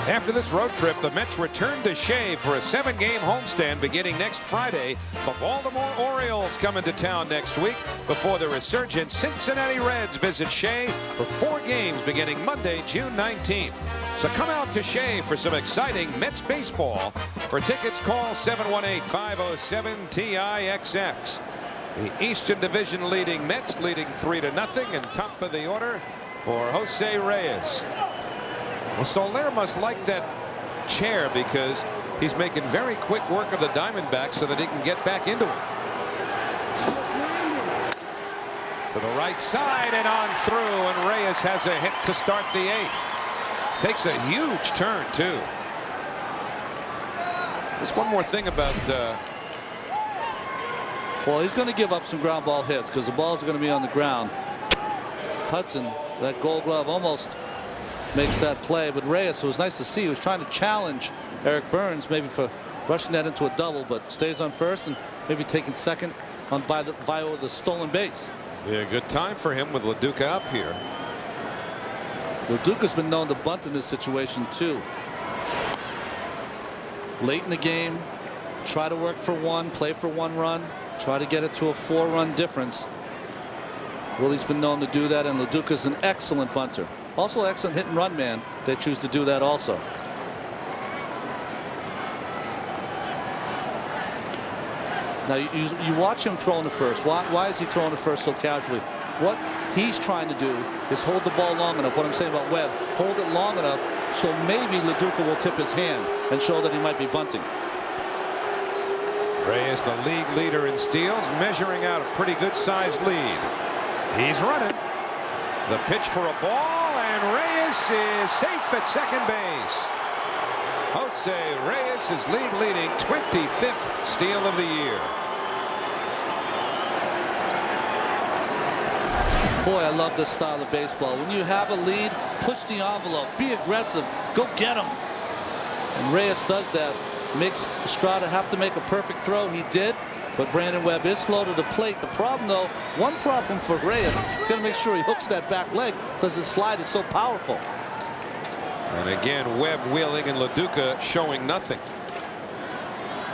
After this road trip, the Mets return to Shea for a 7-game homestand beginning next Friday. The Baltimore Orioles come into town next week before the resurgent Cincinnati Reds visit Shea for 4 games beginning Monday, June 19th. So come out to Shea for some exciting Mets baseball. For tickets, call 718-507-TIXX. The Eastern Division leading Mets leading 3-0, and top of the order for Jose Reyes. Well, Solaire must like that chair because he's making very quick work of the Diamondbacks so that he can get back into it. To the right side and on through, and Reyes has a hit to start the 8th. Takes a huge turn, too. Just one more thing about well, he's going to give up some ground ball hits because the balls are going to be on the ground. Hudson, that Gold Glove, almost makes that play, but Reyes, it was nice to see, he was trying to challenge Eric Burns maybe for rushing that into a double, but stays on first and maybe taking second on via the stolen base. Yeah, good time for him with LaDuca up here. LaDuca's been known to bunt in this situation too. Late in the game, try to work for one, play for 1 run, try to get it to a 4-run difference. Willie's been known to do that, and LaDuca's an excellent bunter. Also excellent hit and run man. They choose to do that also. Now you watch him throwing to first. Why is he throwing to first so casually? What he's trying to do is hold the ball long enough. What I'm saying about Webb, hold it long enough so maybe LaDuca will tip his hand and show that he might be bunting. Reyes, the league leader in steals, measuring out a pretty good sized lead. He's running. The pitch for a ball, and Reyes is safe at second base. Jose Reyes is league leading 25th steal of the year. Boy, I love this style of baseball. When you have a lead, push the envelope, be aggressive, go get them. And Reyes does that. Makes Estrada have to make a perfect throw. He did, but Brandon Webb is slow to the plate. The problem, though, one problem for Reyes is going to make sure he hooks that back leg because his slide is so powerful. And again, Webb wheeling and LaDuca showing nothing.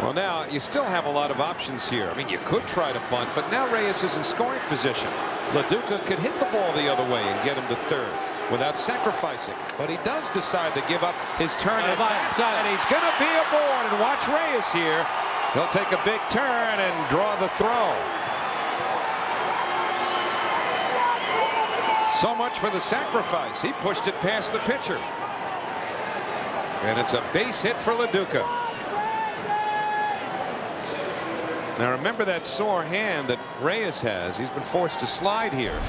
Well, now you still have a lot of options here. I mean, you could try to bunt, but now Reyes is in scoring position. LaDuca could hit the ball the other way and get him to third without sacrificing, but he does decide to give up his turn at bat, and he's going to be aboard. And watch Reyes here. He'll take a big turn and draw the throw. So much for the sacrifice. He pushed it past the pitcher. And it's a base hit for LaDuca. Now remember that sore hand that Reyes has. He's been forced to slide here.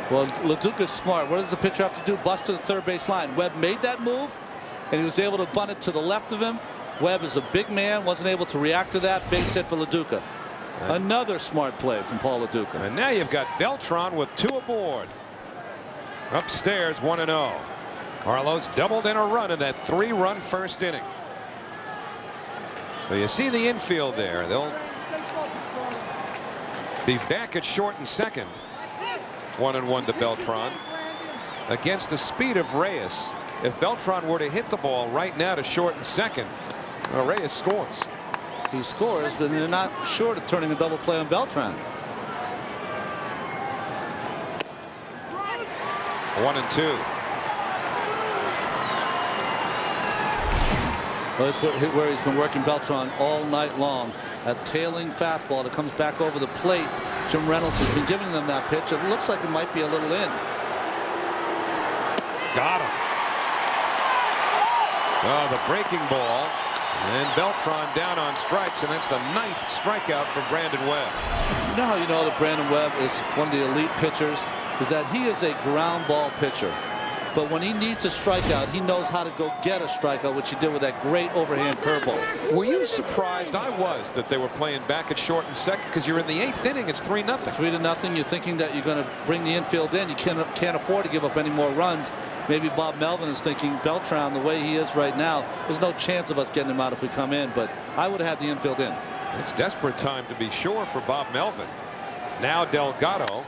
Well, LaDuca's smart. What does the pitcher have to do? Bust to the third base line. Webb made that move, and he was able to bunt it to the left of him. Webb is a big man, wasn't able to react to that. Base hit for LaDuca. Another smart play from Paul LaDuca. And now you've got Beltran with 2 aboard. Upstairs, 1-0. Carlos doubled in a run in that 3-run first inning. So you see the infield there. They'll be back at short and second. 1-1 to Beltran. against the speed of Reyes. If Beltran were to hit the ball right now to short and second, Reyes scores. He scores, but they're not short of turning a double play on Beltran. 1-2. Well, that's where he's been working Beltran all night long. A tailing fastball that comes back over the plate. Jim Reynolds has been giving them that pitch. It looks like it might be a little in. Got him. Oh, the breaking ball. And Beltran down on strikes, and that's the 9th strikeout for Brandon Webb. You know how you know that Brandon Webb is one of the elite pitchers? Is that he is a ground ball pitcher. But when he needs a strikeout, he knows how to go get a strikeout, which he did with that great overhand curveball. Were you surprised? I was, that they were playing back at short and second, because you're in the 8th inning. It's 3-0. 3-0. You're thinking that you're going to bring the infield in. You can't afford to give up any more runs. Maybe Bob Melvin is thinking Beltran, the way he is right now, there's no chance of us getting him out if we come in. But I would have had the infield in. It's desperate time to be sure for Bob Melvin. Now Delgado.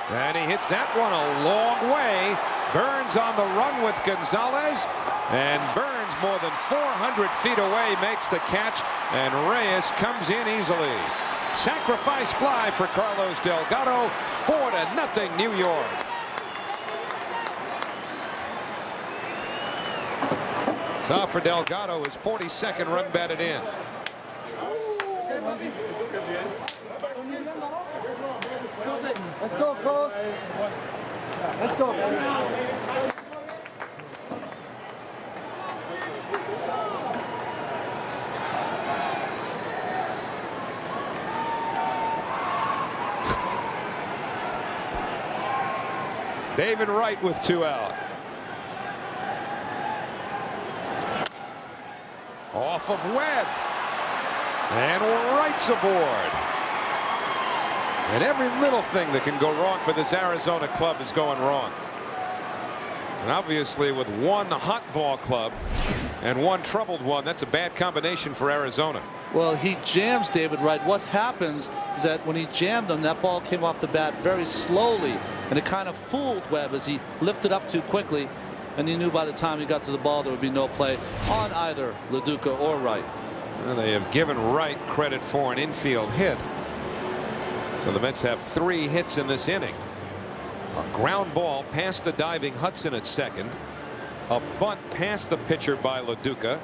And he hits that one a long way. Burns on the run with Gonzalez. And Burns, more than 400 feet away, makes the catch. And Reyes comes in easily. Sacrifice fly for Carlos Delgado. 4-0 New York. So for Delgado, his 42nd run batted in. Let's go, close. Let's go. David Wright with 2 out. Off of Webb. And Wright's aboard. And every little thing that can go wrong for this Arizona club is going wrong. And obviously, with one hot ball club and one troubled one, that's a bad combination for Arizona. Well, he jams David Wright. What happens is that when he jammed him, that ball came off the bat very slowly, and it kind of fooled Webb as he lifted up too quickly, and he knew by the time he got to the ball there would be no play on either LaDuca or Wright. Well, they have given Wright credit for an infield hit. So the Mets have 3 hits in this inning. A ground ball past the diving Hudson at second. A bunt past the pitcher by LaDuca.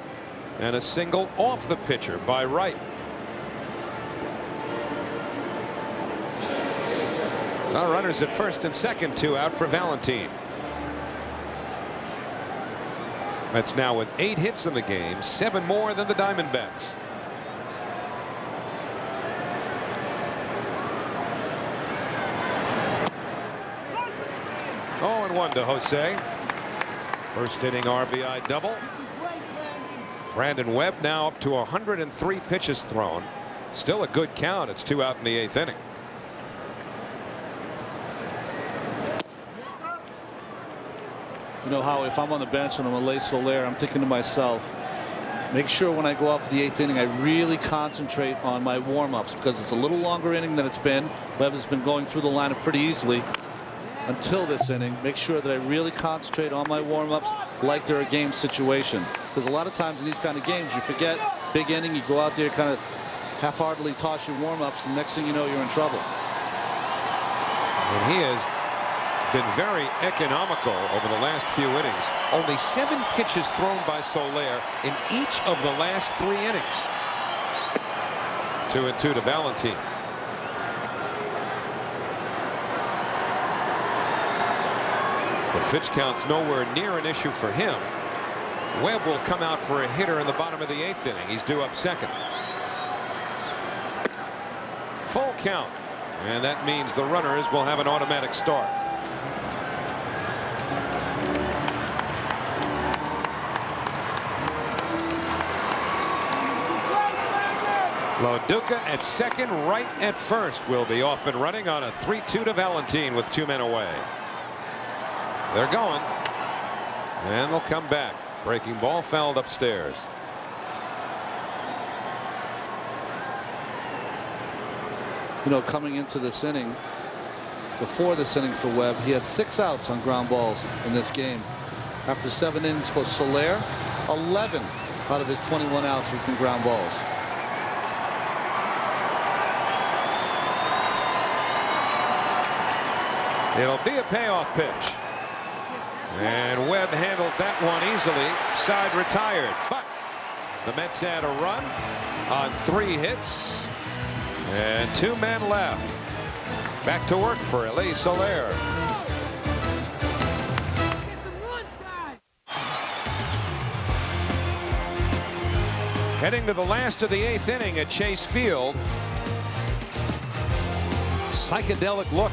And a single off the pitcher by Wright. So runners at first and second, 2 out for Valentin. Mets now with 8 hits in the game, 7 more than the Diamondbacks. 0-1 to Jose. First inning RBI double. Brandon Webb now up to 103 pitches thrown. Still a good count. It's 2 out in the 8th inning. You know how if I'm on the bench and I'm Alay Soler, I'm thinking to myself, make sure when I go out for the 8th inning I really concentrate on my warm-ups, because it's a little longer inning than it's been. Webb has been going through the lineup pretty easily until this inning. Make sure that I really concentrate on my warm-ups like they're a game situation, because a lot of times in these kind of games you forget. Big inning, you go out there, kind of half-heartedly toss your warm-ups, and next thing you know you're in trouble. And he has been very economical over the last few innings. Only 7 pitches thrown by Solaire in each of the last 3 innings. 2-2 to Valentin. So pitch count's nowhere near an issue for him. Webb will come out for a hitter in the bottom of the 8th inning. He's due up second. Full count. And that means the runners will have an automatic start. LaDuca at second, Wright at first will be off and running on a 3-2 to Valentin with 2 men away. They're going. And they'll come back. Breaking ball fouled upstairs. You know, coming into this inning, before this inning for Webb. He had 6 outs on ground balls in this game. After 7 innings for Solaire, 11 out of his 21 outs have been ground balls. It'll be a payoff pitch. And Webb handles that one easily. Side retired. But the Mets had a run on 3 hits. And 2 men left. Back to work for Alay Soler. Heading to the last of the 8th inning at Chase Field. Psychedelic look.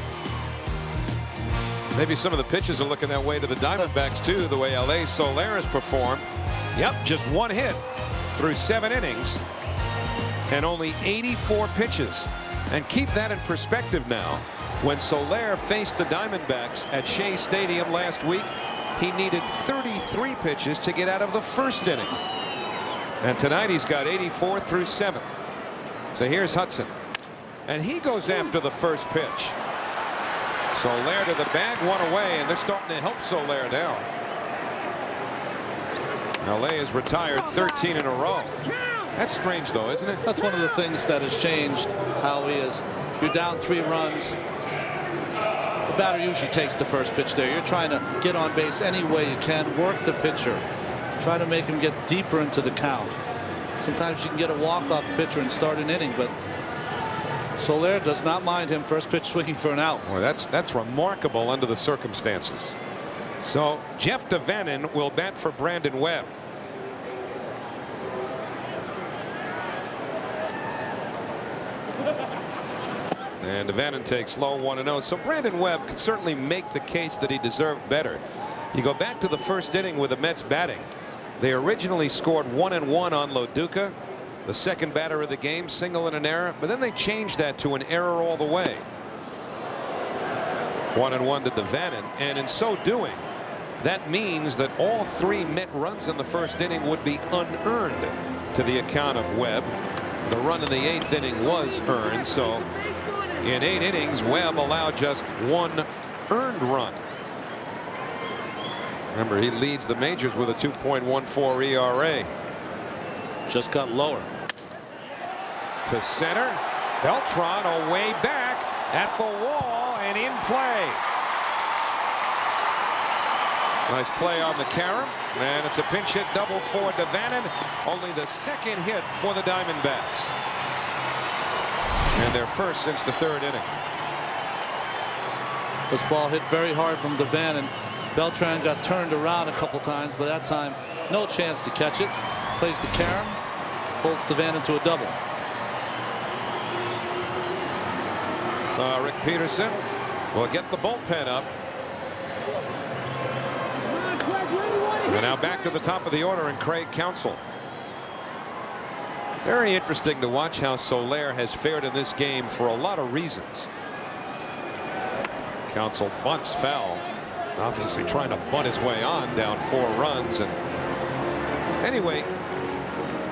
Maybe some of the pitches are looking that way to the Diamondbacks too, the way Alay Soler has performed. Yep, just 1 hit through 7 innings and only 84 pitches. And keep that in perspective now. When Solaire faced the Diamondbacks at Shea Stadium last week, he needed 33 pitches to get out of the 1st inning. And tonight he's got 84 through 7. So here's Hudson. And he goes after the first pitch. Solaire to the bag, 1 away, and they're starting to help Solaire now. Alay has retired 13 in a row. That's strange, though, isn't it? That's one of the things that has changed how he is. You're down 3 runs. The batter usually takes the first pitch there. You're trying to get on base any way you can, work the pitcher, try to make him get deeper into the count. Sometimes you can get a walk off the pitcher and start an inning, but Solaire does not mind him first pitch swinging for an out. Well, that's remarkable under the circumstances. So Jeff DeVannen will bat for Brandon Webb. And DeVannen takes low, 1-0. So Brandon Webb could certainly make the case that he deserved better. You go back to the 1st inning with the Mets batting. They originally scored 1-1 on Loduca, the 2nd batter of the game, single and an error, but then they changed that to an error all the way. 1-1 to DeVannen, and in so doing, that means that all 3 Met runs in the 1st inning would be unearned to the account of Webb. The run in the 8th inning was earned, so in 8 innings, Webb allowed just 1 earned run. Remember, he leads the majors with a 2.14 ERA. Just got lower. To center. Beltran away back at the wall and in play. Nice play on the carom, and it's a pinch hit double for DeVannen. Only the 2nd hit for the Diamondbacks. And their 1st since the 3rd inning. This ball hit very hard from DeVannen. Beltran got turned around a couple times, but that time no chance to catch it. Plays the carom, holds DeVannen to a double. So Rick Peterson will get the bullpen up. And now back to the top of the order, and Craig Counsell. Very interesting to watch how Solaire has fared in this game for a lot of reasons. Counsell bunts foul, obviously trying to bunt his way on, down 4 runs. And anyway,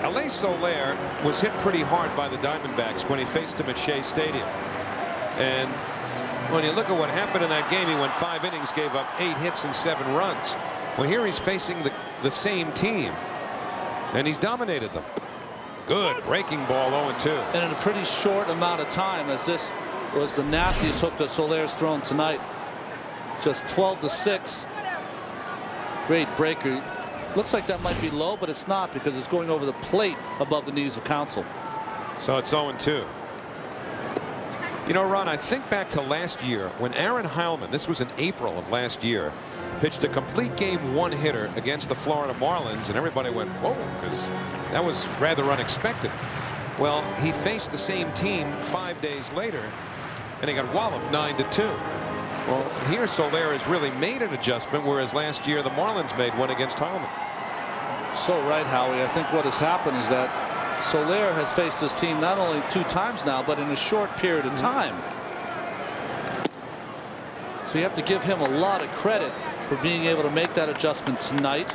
Alay Soler was hit pretty hard by the Diamondbacks when he faced him at Shea Stadium. And when you look at what happened in that game, he went 5 innings, gave up 8 hits and 7 runs. Well, here he's facing the same team, and he's dominated them. Good breaking ball, 0-2. And in a pretty short amount of time, as this was the nastiest hook that Solaire's thrown tonight. Just 12-6. Great breaker. Looks like that might be low, but it's not, because it's going over the plate above the knees of Counsell. So it's 0-2. You know, Ron, I think back to last year when Aaron Heilman, this was in April of last year, pitched a complete game 1-hitter against the Florida Marlins, and everybody went, whoa, because that was rather unexpected. Well, he faced the same team 5 days later, and he got walloped 9-2. Well, here Solaire has really made an adjustment, whereas last year the Marlins made one against Heilman. So right, Howie. I think what has happened is that Solaire has faced this team not only 2 times now, but in a short period of time. So you have to give him a lot of credit for being able to make that adjustment tonight.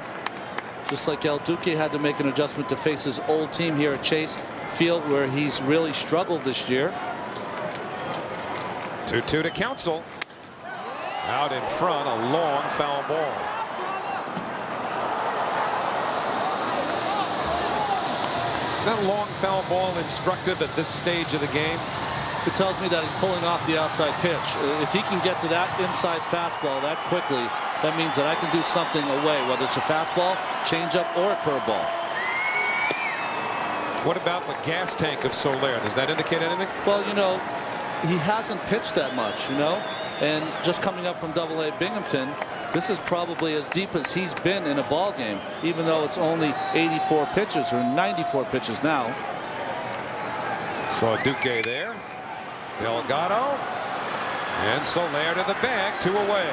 Just like El Duque had to make an adjustment to face his old team here at Chase Field, where he's really struggled this year. 2-2 to Counsell. Out in front, a long foul ball. Is that long foul ball instructive at this stage of the game? It tells me that he's pulling off the outside pitch. If he can get to that inside fastball that quickly, that means that I can do something away, whether it's a fastball, changeup, or a curveball. What about the gas tank of Solaire? Does that indicate anything? Well, you know, he hasn't pitched that much, you know, and just coming up from Double-A Binghamton, this is probably as deep as he's been in a ball game, even though it's only 84 pitches or 94 pitches now. Saw Duque there. Delgado. And Solaire to the bag, 2 away.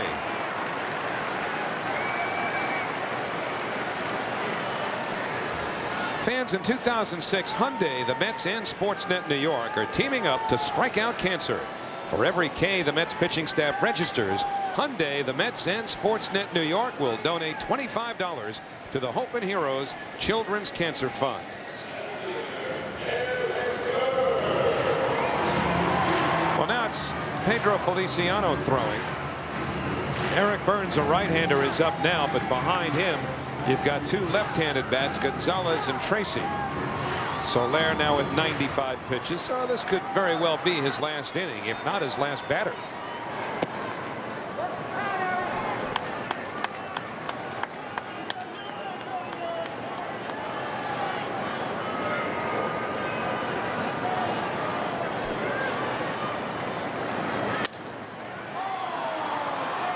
Fans, in 2006, Hyundai, the Mets, and Sportsnet New York are teaming up to strike out cancer. For every K the Mets pitching staff registers, Hyundai, the Mets, and Sportsnet New York will donate $25 to the Hope and Heroes Children's Cancer Fund. Well, now it's Pedro Feliciano throwing. Eric Burns, a right-hander, is up now, but behind him, you've got 2 left-handed bats, Gonzalez and Tracy. Solaire now at 95 pitches, so this could very well be his last inning, if not his last batter.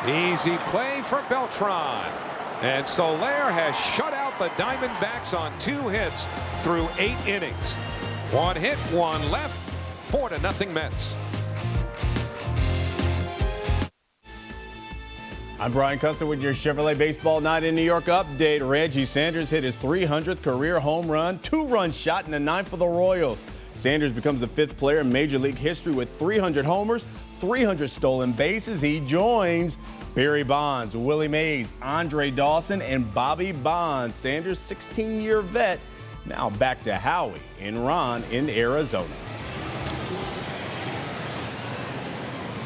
Easy play for Beltran. And Solaire has shut out the Diamondbacks on 2 hits through 8 innings. 1 hit, 1 left, 4-0 Mets. I'm Brian Custer with your Chevrolet Baseball Night in New York update. Reggie Sanders hit his 300th career home run, 2-run shot in the 9th for the Royals. Sanders becomes the 5th player in Major League history with 300 homers, 300 stolen bases. He joins Barry Bonds, Willie Mays, Andre Dawson, and Bobby Bonds. Sanders, 16-year vet, now back to Howie in Ron in Arizona.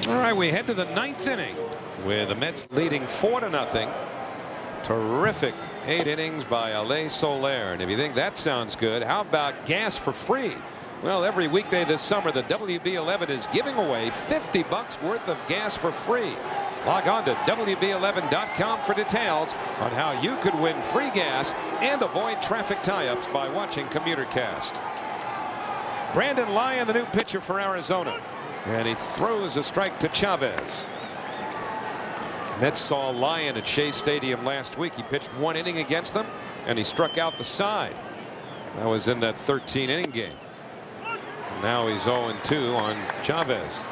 All right, we head to the 9th inning with the Mets leading 4-0. Terrific 8 innings by Alay Soler. And if you think that sounds good, how about gas for free? Well, every weekday this summer, the WB11 is giving away $50 worth of gas for free. Log on to WB11.com for details on how you could win free gas and avoid traffic tie-ups by watching CommuterCast. Brandon Lyon, the new pitcher for Arizona. And he throws a strike to Chavez. Mets saw Lyon at Shea Stadium last week. He pitched 1 inning against them, and he struck out the side. That was in that 13-inning game. Now he's 0-2 on Chavez.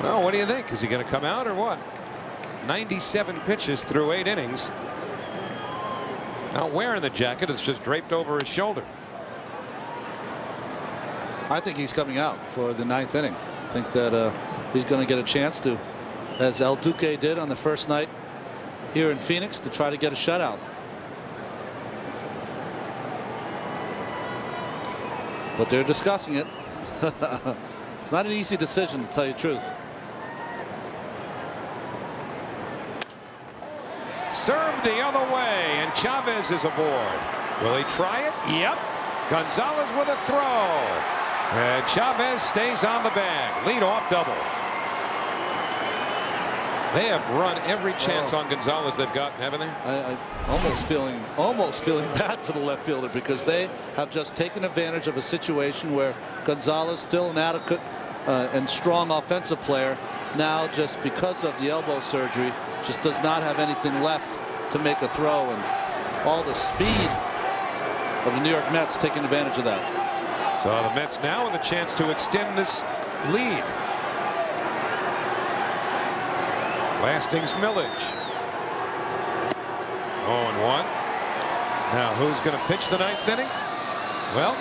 Well, what do you think? Is he going to come out or what? 97 pitches through 8 innings. Not wearing the jacket. It's just draped over his shoulder. I think he's coming out for the 9th inning. I think that he's going to get a chance to, as El Duque did on the first night here in Phoenix, to try to get a shutout. But they're discussing it. It's not an easy decision, to tell you the truth. Served the other way, and Chavez is aboard. Will he try it? Yep. Gonzalez with a throw. And Chavez stays on the bag. Lead-off double. They have run every chance on Gonzalez they've gotten, haven't they? I almost feeling bad for the left fielder, because they have just taken advantage of a situation where Gonzalez, still an adequate and strong offensive player, now just because of the elbow surgery just does not have anything left to make a throw, and all the speed of the New York Mets taking advantage of that. So the Mets now with a chance to extend this lead. Lasting's Millage. 0-1. Now who's going to pitch the 9th inning? Well,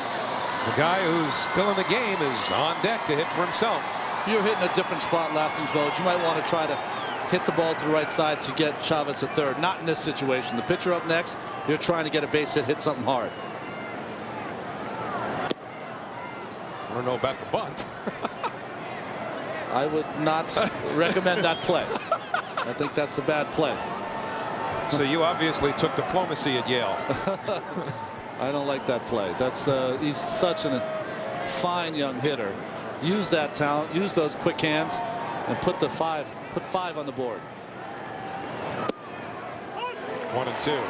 the guy who's still in the game is on deck to hit for himself. If you're hitting a different spot, Lasting's Millage, you might want to try to hit the ball to the right side to get Chavez to third. Not in this situation. The pitcher up next, you're trying to get a base hit something hard. I don't know about the bunt. I would not recommend that play. I think that's a bad play. So you obviously took diplomacy at Yale. I don't like that play. That's he's such a fine young hitter. Use that talent, use those quick hands, and put 5 on the board. 1-2.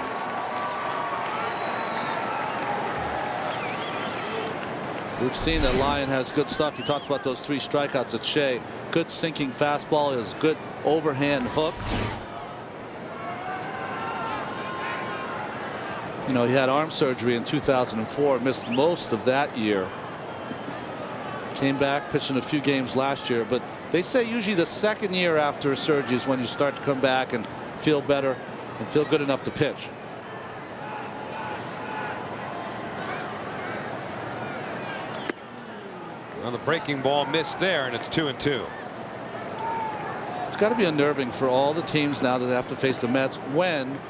We've seen that Lyon has good stuff. He talked about those 3 strikeouts at Shea. Good sinking fastball, his good overhand hook. You know, he had arm surgery in 2004, missed most of that year. Came back, pitched in a few games last year, but they say usually the second year after surgery is when you start to come back and feel better and feel good enough to pitch. Well, the breaking ball missed there, and it's 2-2. It's got to be unnerving for all the teams now that have to face the Mets when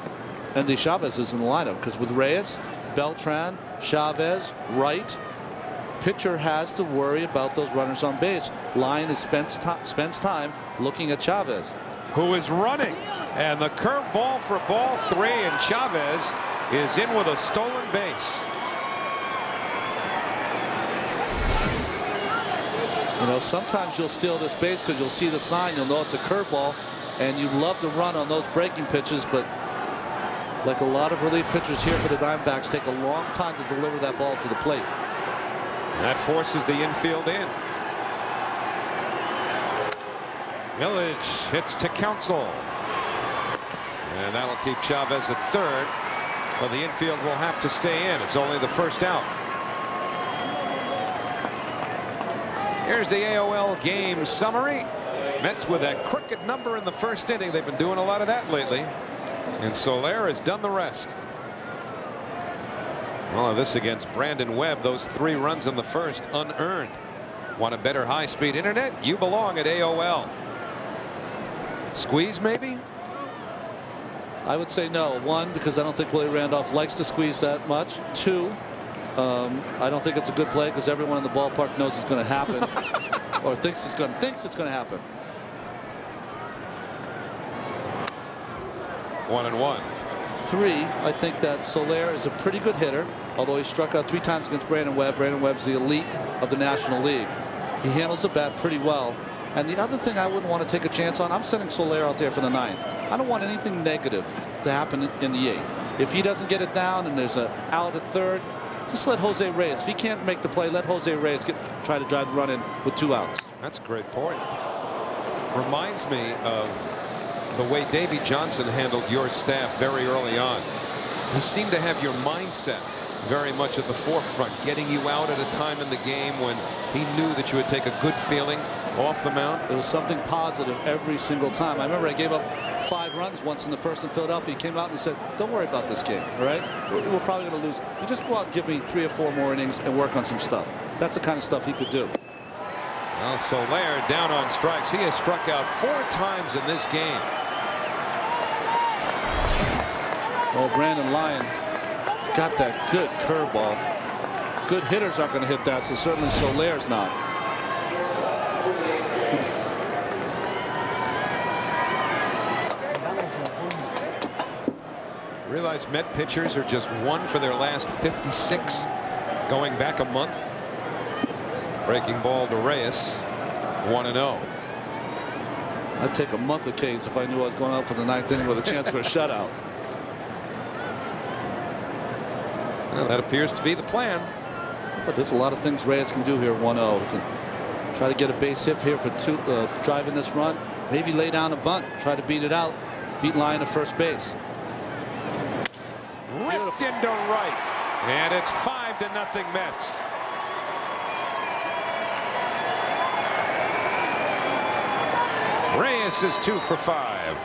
Endy Chavez is in the lineup, because with Reyes, Beltran, Chavez, Wright, pitcher has to worry about those runners on base. Lyon spends time looking at Chavez, who is running, and the curveball for ball 3, and Chavez is in with a stolen base. You know, sometimes you'll steal this base because you'll see the sign, you'll know it's a curveball, and you'd love to run on those breaking pitches, but like a lot of relief pitchers here for the Diamondbacks, take a long time to deliver that ball to the plate. That forces the infield in. Millage hits to Counsell, and that'll keep Chavez at third, but the infield will have to stay in. It's only the first out. Here's the AOL game summary. Mets with a crooked number in the first inning. They've been doing a lot of that lately, and Solaire has done the rest. Well, this against Brandon Webb, those 3 runs in the first unearned. Want a better high-speed internet? You belong at AOL. Squeeze, maybe? I would say no. 1, because I don't think Willie Randolph likes to squeeze that much. 2, I don't think it's a good play because everyone in the ballpark knows it's going to happen or thinks it's going to happen. 1-1. 3, I think that Solaire is a pretty good hitter, although he struck out 3 times against Brandon Webb. Brandon Webb's the elite of the National League. He handles the bat pretty well. And the other thing I wouldn't want to take a chance on, I'm sending Solaire out there for the 9th. I don't want anything negative to happen in the 8th. If he doesn't get it down and there's an out at 3rd, just let Jose Reyes. If he can't make the play, let Jose Reyes try to drive the run in with 2 outs. That's a great point. Reminds me of the way Davey Johnson handled your staff very early on. He seemed to have your mindset very much at the forefront, getting you out at a time in the game when he knew that you would take a good feeling off the mound. There was something positive every single time. I remember I gave up 5 runs once in the first in Philadelphia. He came out and he said, don't worry about this game, all right? We're probably going to lose. You just go out and give me 3 or 4 more innings and work on some stuff. That's the kind of stuff he could do. Well, Solaire down on strikes. He has struck out 4 times in this game. Well, Brandon Lyon has got that good curveball. Good hitters aren't going to hit that, so certainly Solaire's not. Realize Met pitchers are just 1 for their last 56 going back a month. Breaking ball to Reyes, 1-0. I'd take a month of K's if I knew I was going out for the 9th inning with a chance for a shutout. Well, that appears to be the plan. But there's a lot of things Reyes can do here. 1-0. He can try to get a base hit here for 2, driving this run. Maybe lay down a bunt, try to beat it out, beat Lyon to first base. Ripped into right, and it's 5-0 Mets. Reyes is 2 for 5.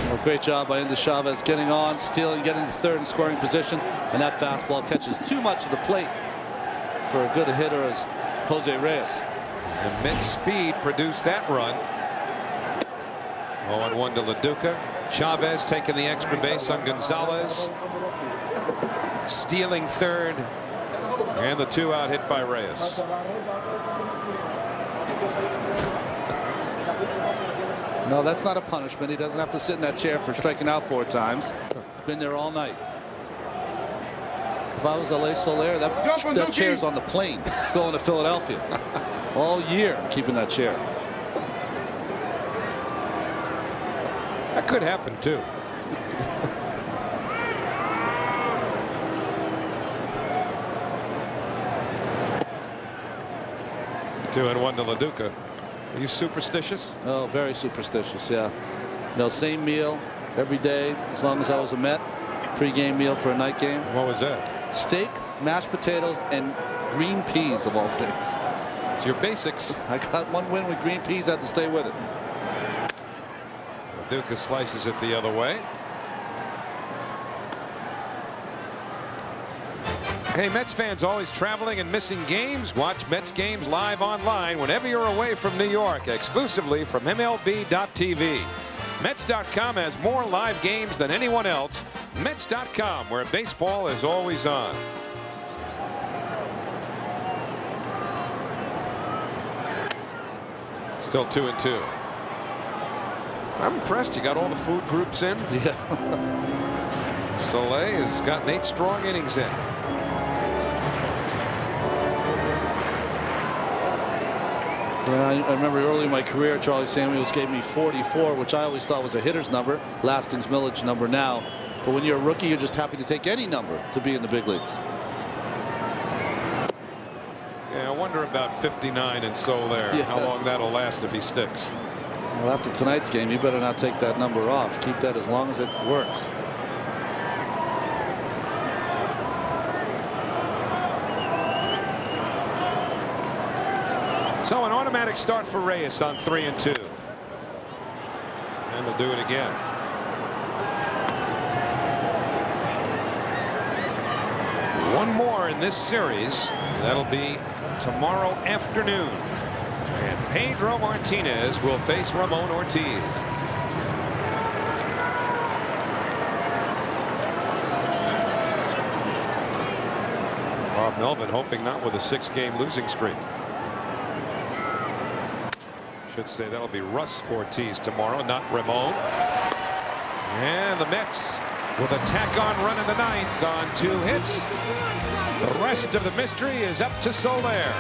Well, great job by Endy Chavez getting on, stealing, getting to 3rd and scoring position, and that fastball catches too much of the plate for a good hitter as Jose Reyes. And Mets speed produced that run. 0-1 to LaDuca. Chavez taking the extra base on Gonzalez. stealing third, and the 2-out hit by Reyes. No, that's not a punishment. He doesn't have to sit in that chair for striking out 4 times. Been there all night. If I was Alay Soler, that chair's on the plane going to Philadelphia. All year keeping that chair. That could happen too. Two and one to LaDuca. Are you superstitious? Oh, very superstitious, yeah. No, same meal every day as long as I was a Met. Pre-game meal for a night game. What was that? Steak, mashed potatoes, and green peas of all things. It's your basics. I got 1 win with green peas. I had to stay with it. LaDuca slices it the other way. Hey, Mets fans always traveling and missing games? Watch Mets games live online whenever you're away from New York, exclusively from MLB.tv. Mets.com has more live games than anyone else. Mets.com, where baseball is always on. Still 2-2. I'm impressed you got all the food groups in. Yeah. Soleil has gotten 8 strong innings in. I remember early in my career, Charlie Samuels gave me 44, which I always thought was a hitter's number. Lasting's Milledge number now. But when you're a rookie, you're just happy to take any number to be in the big leagues. Yeah, I wonder about 59 and Solaire. Yeah. How long that'll last if he sticks. Well, after tonight's game, you better not take that number off. Keep that as long as it works. So an automatic start for Reyes on 3-2. And they'll do it again. One more in this series. That'll be tomorrow afternoon. And Pedro Martinez will face Ramon Ortiz. Bob Melvin hoping not with a 6-game losing streak. Should say that'll be Russ Ortiz tomorrow, not Ramon. And the Mets with a tack-on run in the 9th on 2 hits. The rest of the mystery is up to Solaire.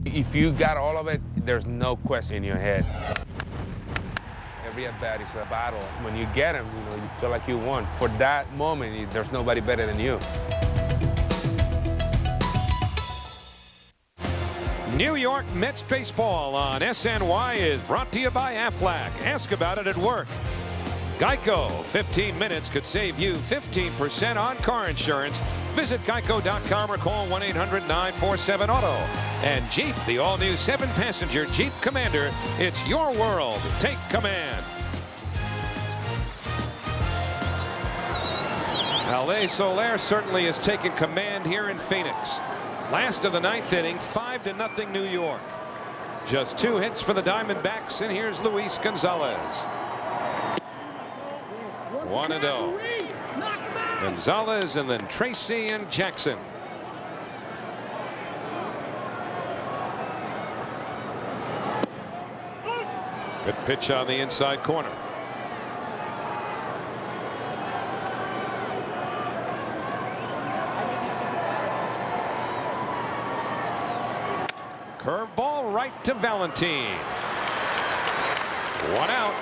If you got all of it, there's no question in your head. Every at-bat is a battle. When you get them, you feel like you won. For that moment, there's nobody better than you. New York Mets baseball on SNY is brought to you by Aflac. Ask about it at work. Geico, 15 minutes could save you 15% on car insurance. Visit geico.com or call 1-800-947-AUTO. And Jeep, the all-new 7-passenger Jeep Commander. It's your world. Take command. Alay Soler certainly has taken command here in Phoenix. Last of the 9th inning, 5-0 New York. Just 2 hits for the Diamondbacks, and here's Luis Gonzalez. 1-0. Gonzalez and then Tracy and Jackson. Good pitch on the inside corner. Curveball right to Valentin. 1 out.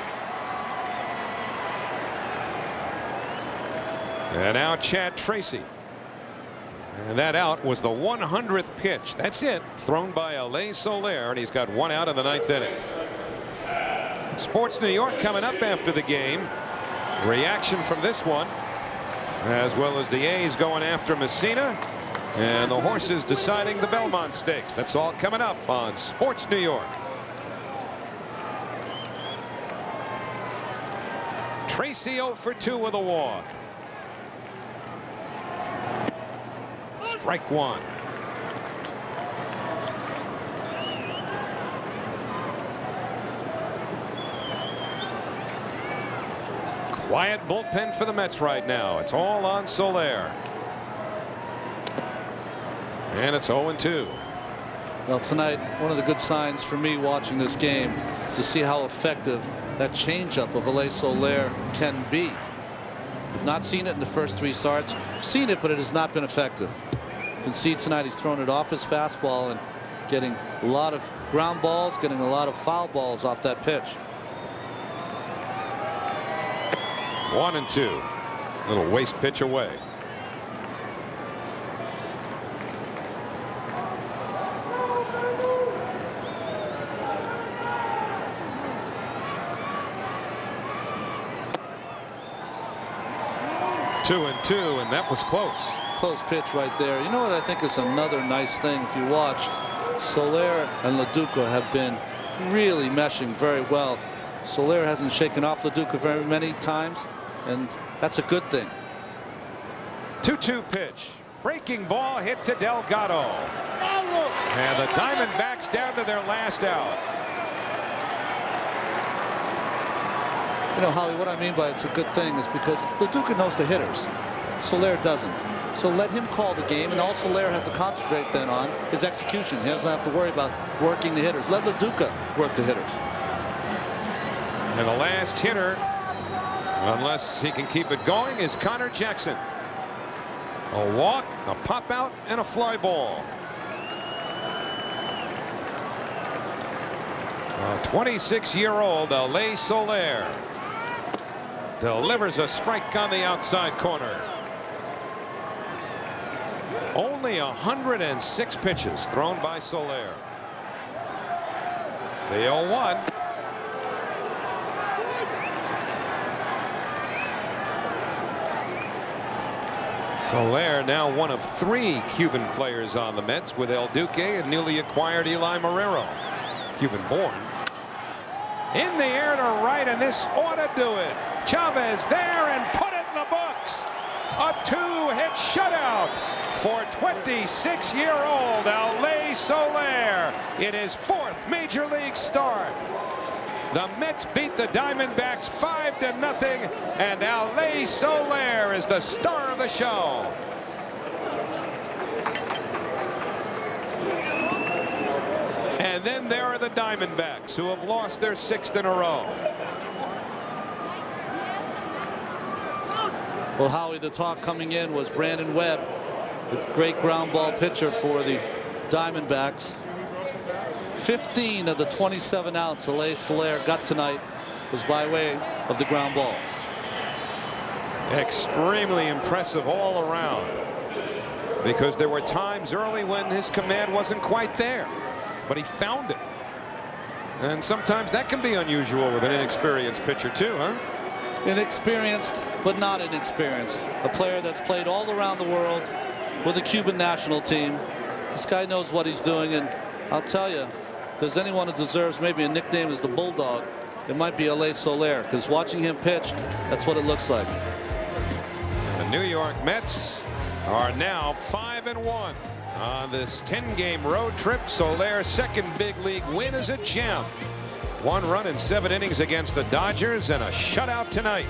And now Chad Tracy. And that out was the 100th pitch. That's it. Thrown by Alay Soler, and he's got 1 out in the 9th inning. Sports New York coming up after the game. Reaction from this one, as well as the A's going after Messina. And the horses deciding the Belmont Stakes. That's all coming up on Sports New York. Tracy 0 for 2 with a walk. Strike 1. Quiet bullpen for the Mets right now. It's all on Solaire. And it's 0-2. Well, tonight, one of the good signs for me watching this game is to see how effective that changeup of Alay Soler can be. We've not seen it in the first 3 starts. We've seen it, but it has not been effective. You can see tonight he's thrown it off his fastball and getting a lot of ground balls, getting a lot of foul balls off that pitch. 1-2. Little waste pitch away. Two and two, and that was close. Close pitch right there. You know what I think is another nice thing if you watch? Solaire and LaDuca have been really meshing very well. Solaire hasn't shaken off LaDuca very many times, and that's a good thing. 2-2 pitch. Breaking ball hit to Delgado. And the Diamondbacks down to their last out. You know, Holly, what I mean by it's a good thing is because LaDuca knows the hitters. Solaire doesn't. So let him call the game, and all Solaire has to concentrate then on is execution. He doesn't have to worry about working the hitters. Let LaDuca work the hitters. And the last hitter, unless he can keep it going, is Connor Jackson. A walk, a pop out, and a fly ball. 26-year-old Alay Soler delivers a strike on the outside corner. Only 106 pitches thrown by Solaire. The 0-1. Solaire now one of 3 Cuban players on the Mets, with El Duque and newly acquired Eli Marrero, Cuban born. In the air to right, and this ought to do it. Chavez there and put it in the books. A 2-hit shutout for 26-year-old Alay Soler in his 4th major league start. The Mets beat the Diamondbacks 5-0, and Alay Soler is the star of the show. And then there are the Diamondbacks, who have lost their 6th in a row. Well, Howie, the talk coming in was Brandon Webb, the great ground ball pitcher for the Diamondbacks. 15 of the 27 outs Alay Soler got tonight was by way of the ground ball. Extremely impressive all around, because there were times early when his command wasn't quite there, but he found it. And sometimes that can be unusual with an inexperienced pitcher too, huh? Inexperienced, but not inexperienced. A player that's played all around the world with the Cuban national team. This guy knows what he's doing, and I'll tell you, if there's anyone who deserves maybe a nickname as the Bulldog, it might be Alay Soler, because watching him pitch, that's what it looks like. The New York Mets are now 5-1 on this 10-game road trip. Solaire's 2nd big league win as a champ. 1 run in 7 innings against the Dodgers, and a shutout tonight.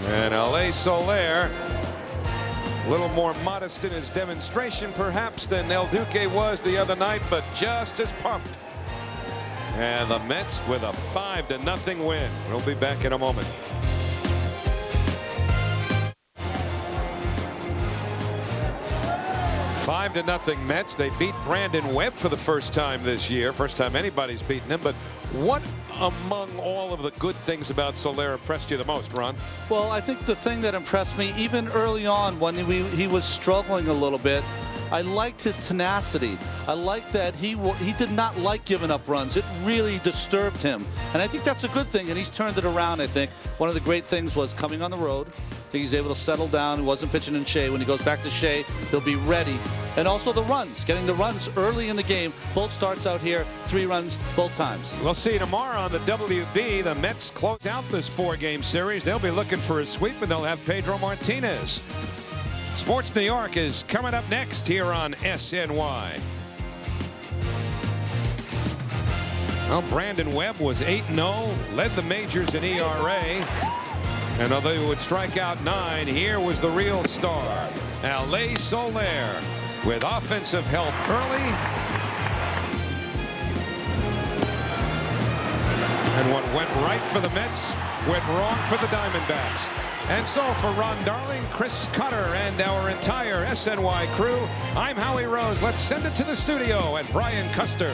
And Alay Soler, a little more modest in his demonstration perhaps than El Duque was the other night, but just as pumped. And the Mets with a 5-0 win. We'll be back in a moment. Five to nothing Mets. They beat Brandon Webb for the first time this year. First time anybody's beaten him. But what among all of the good things about Solaire impressed you the most, Ron? Well, I think the thing that impressed me, even early on when he was struggling a little bit, I liked his tenacity. I liked that he did not like giving up runs. It really disturbed him. And I think that's a good thing, and he's turned it around, I think. One of the great things was coming on the road. I think he's able to settle down. He wasn't pitching in Shea. When he goes back to Shea, he'll be ready. And also the runs, getting the runs early in the game. Both starts out here, 3 runs both times. We'll see you tomorrow on the WB. The Mets close out this 4-game series. They'll be looking for a sweep, and they'll have Pedro Martinez. Sports New York is coming up next here on SNY. Well, Brandon Webb was 8-0, led the majors in ERA. And although he would strike out 9, here was the real star, Alay Soler, with offensive help early. And what went right for the Mets went wrong for the Diamondbacks. And so for Ron Darling, Chris Cutter, and our entire SNY crew, I'm Howie Rose. Let's send it to the studio and Brian Custer.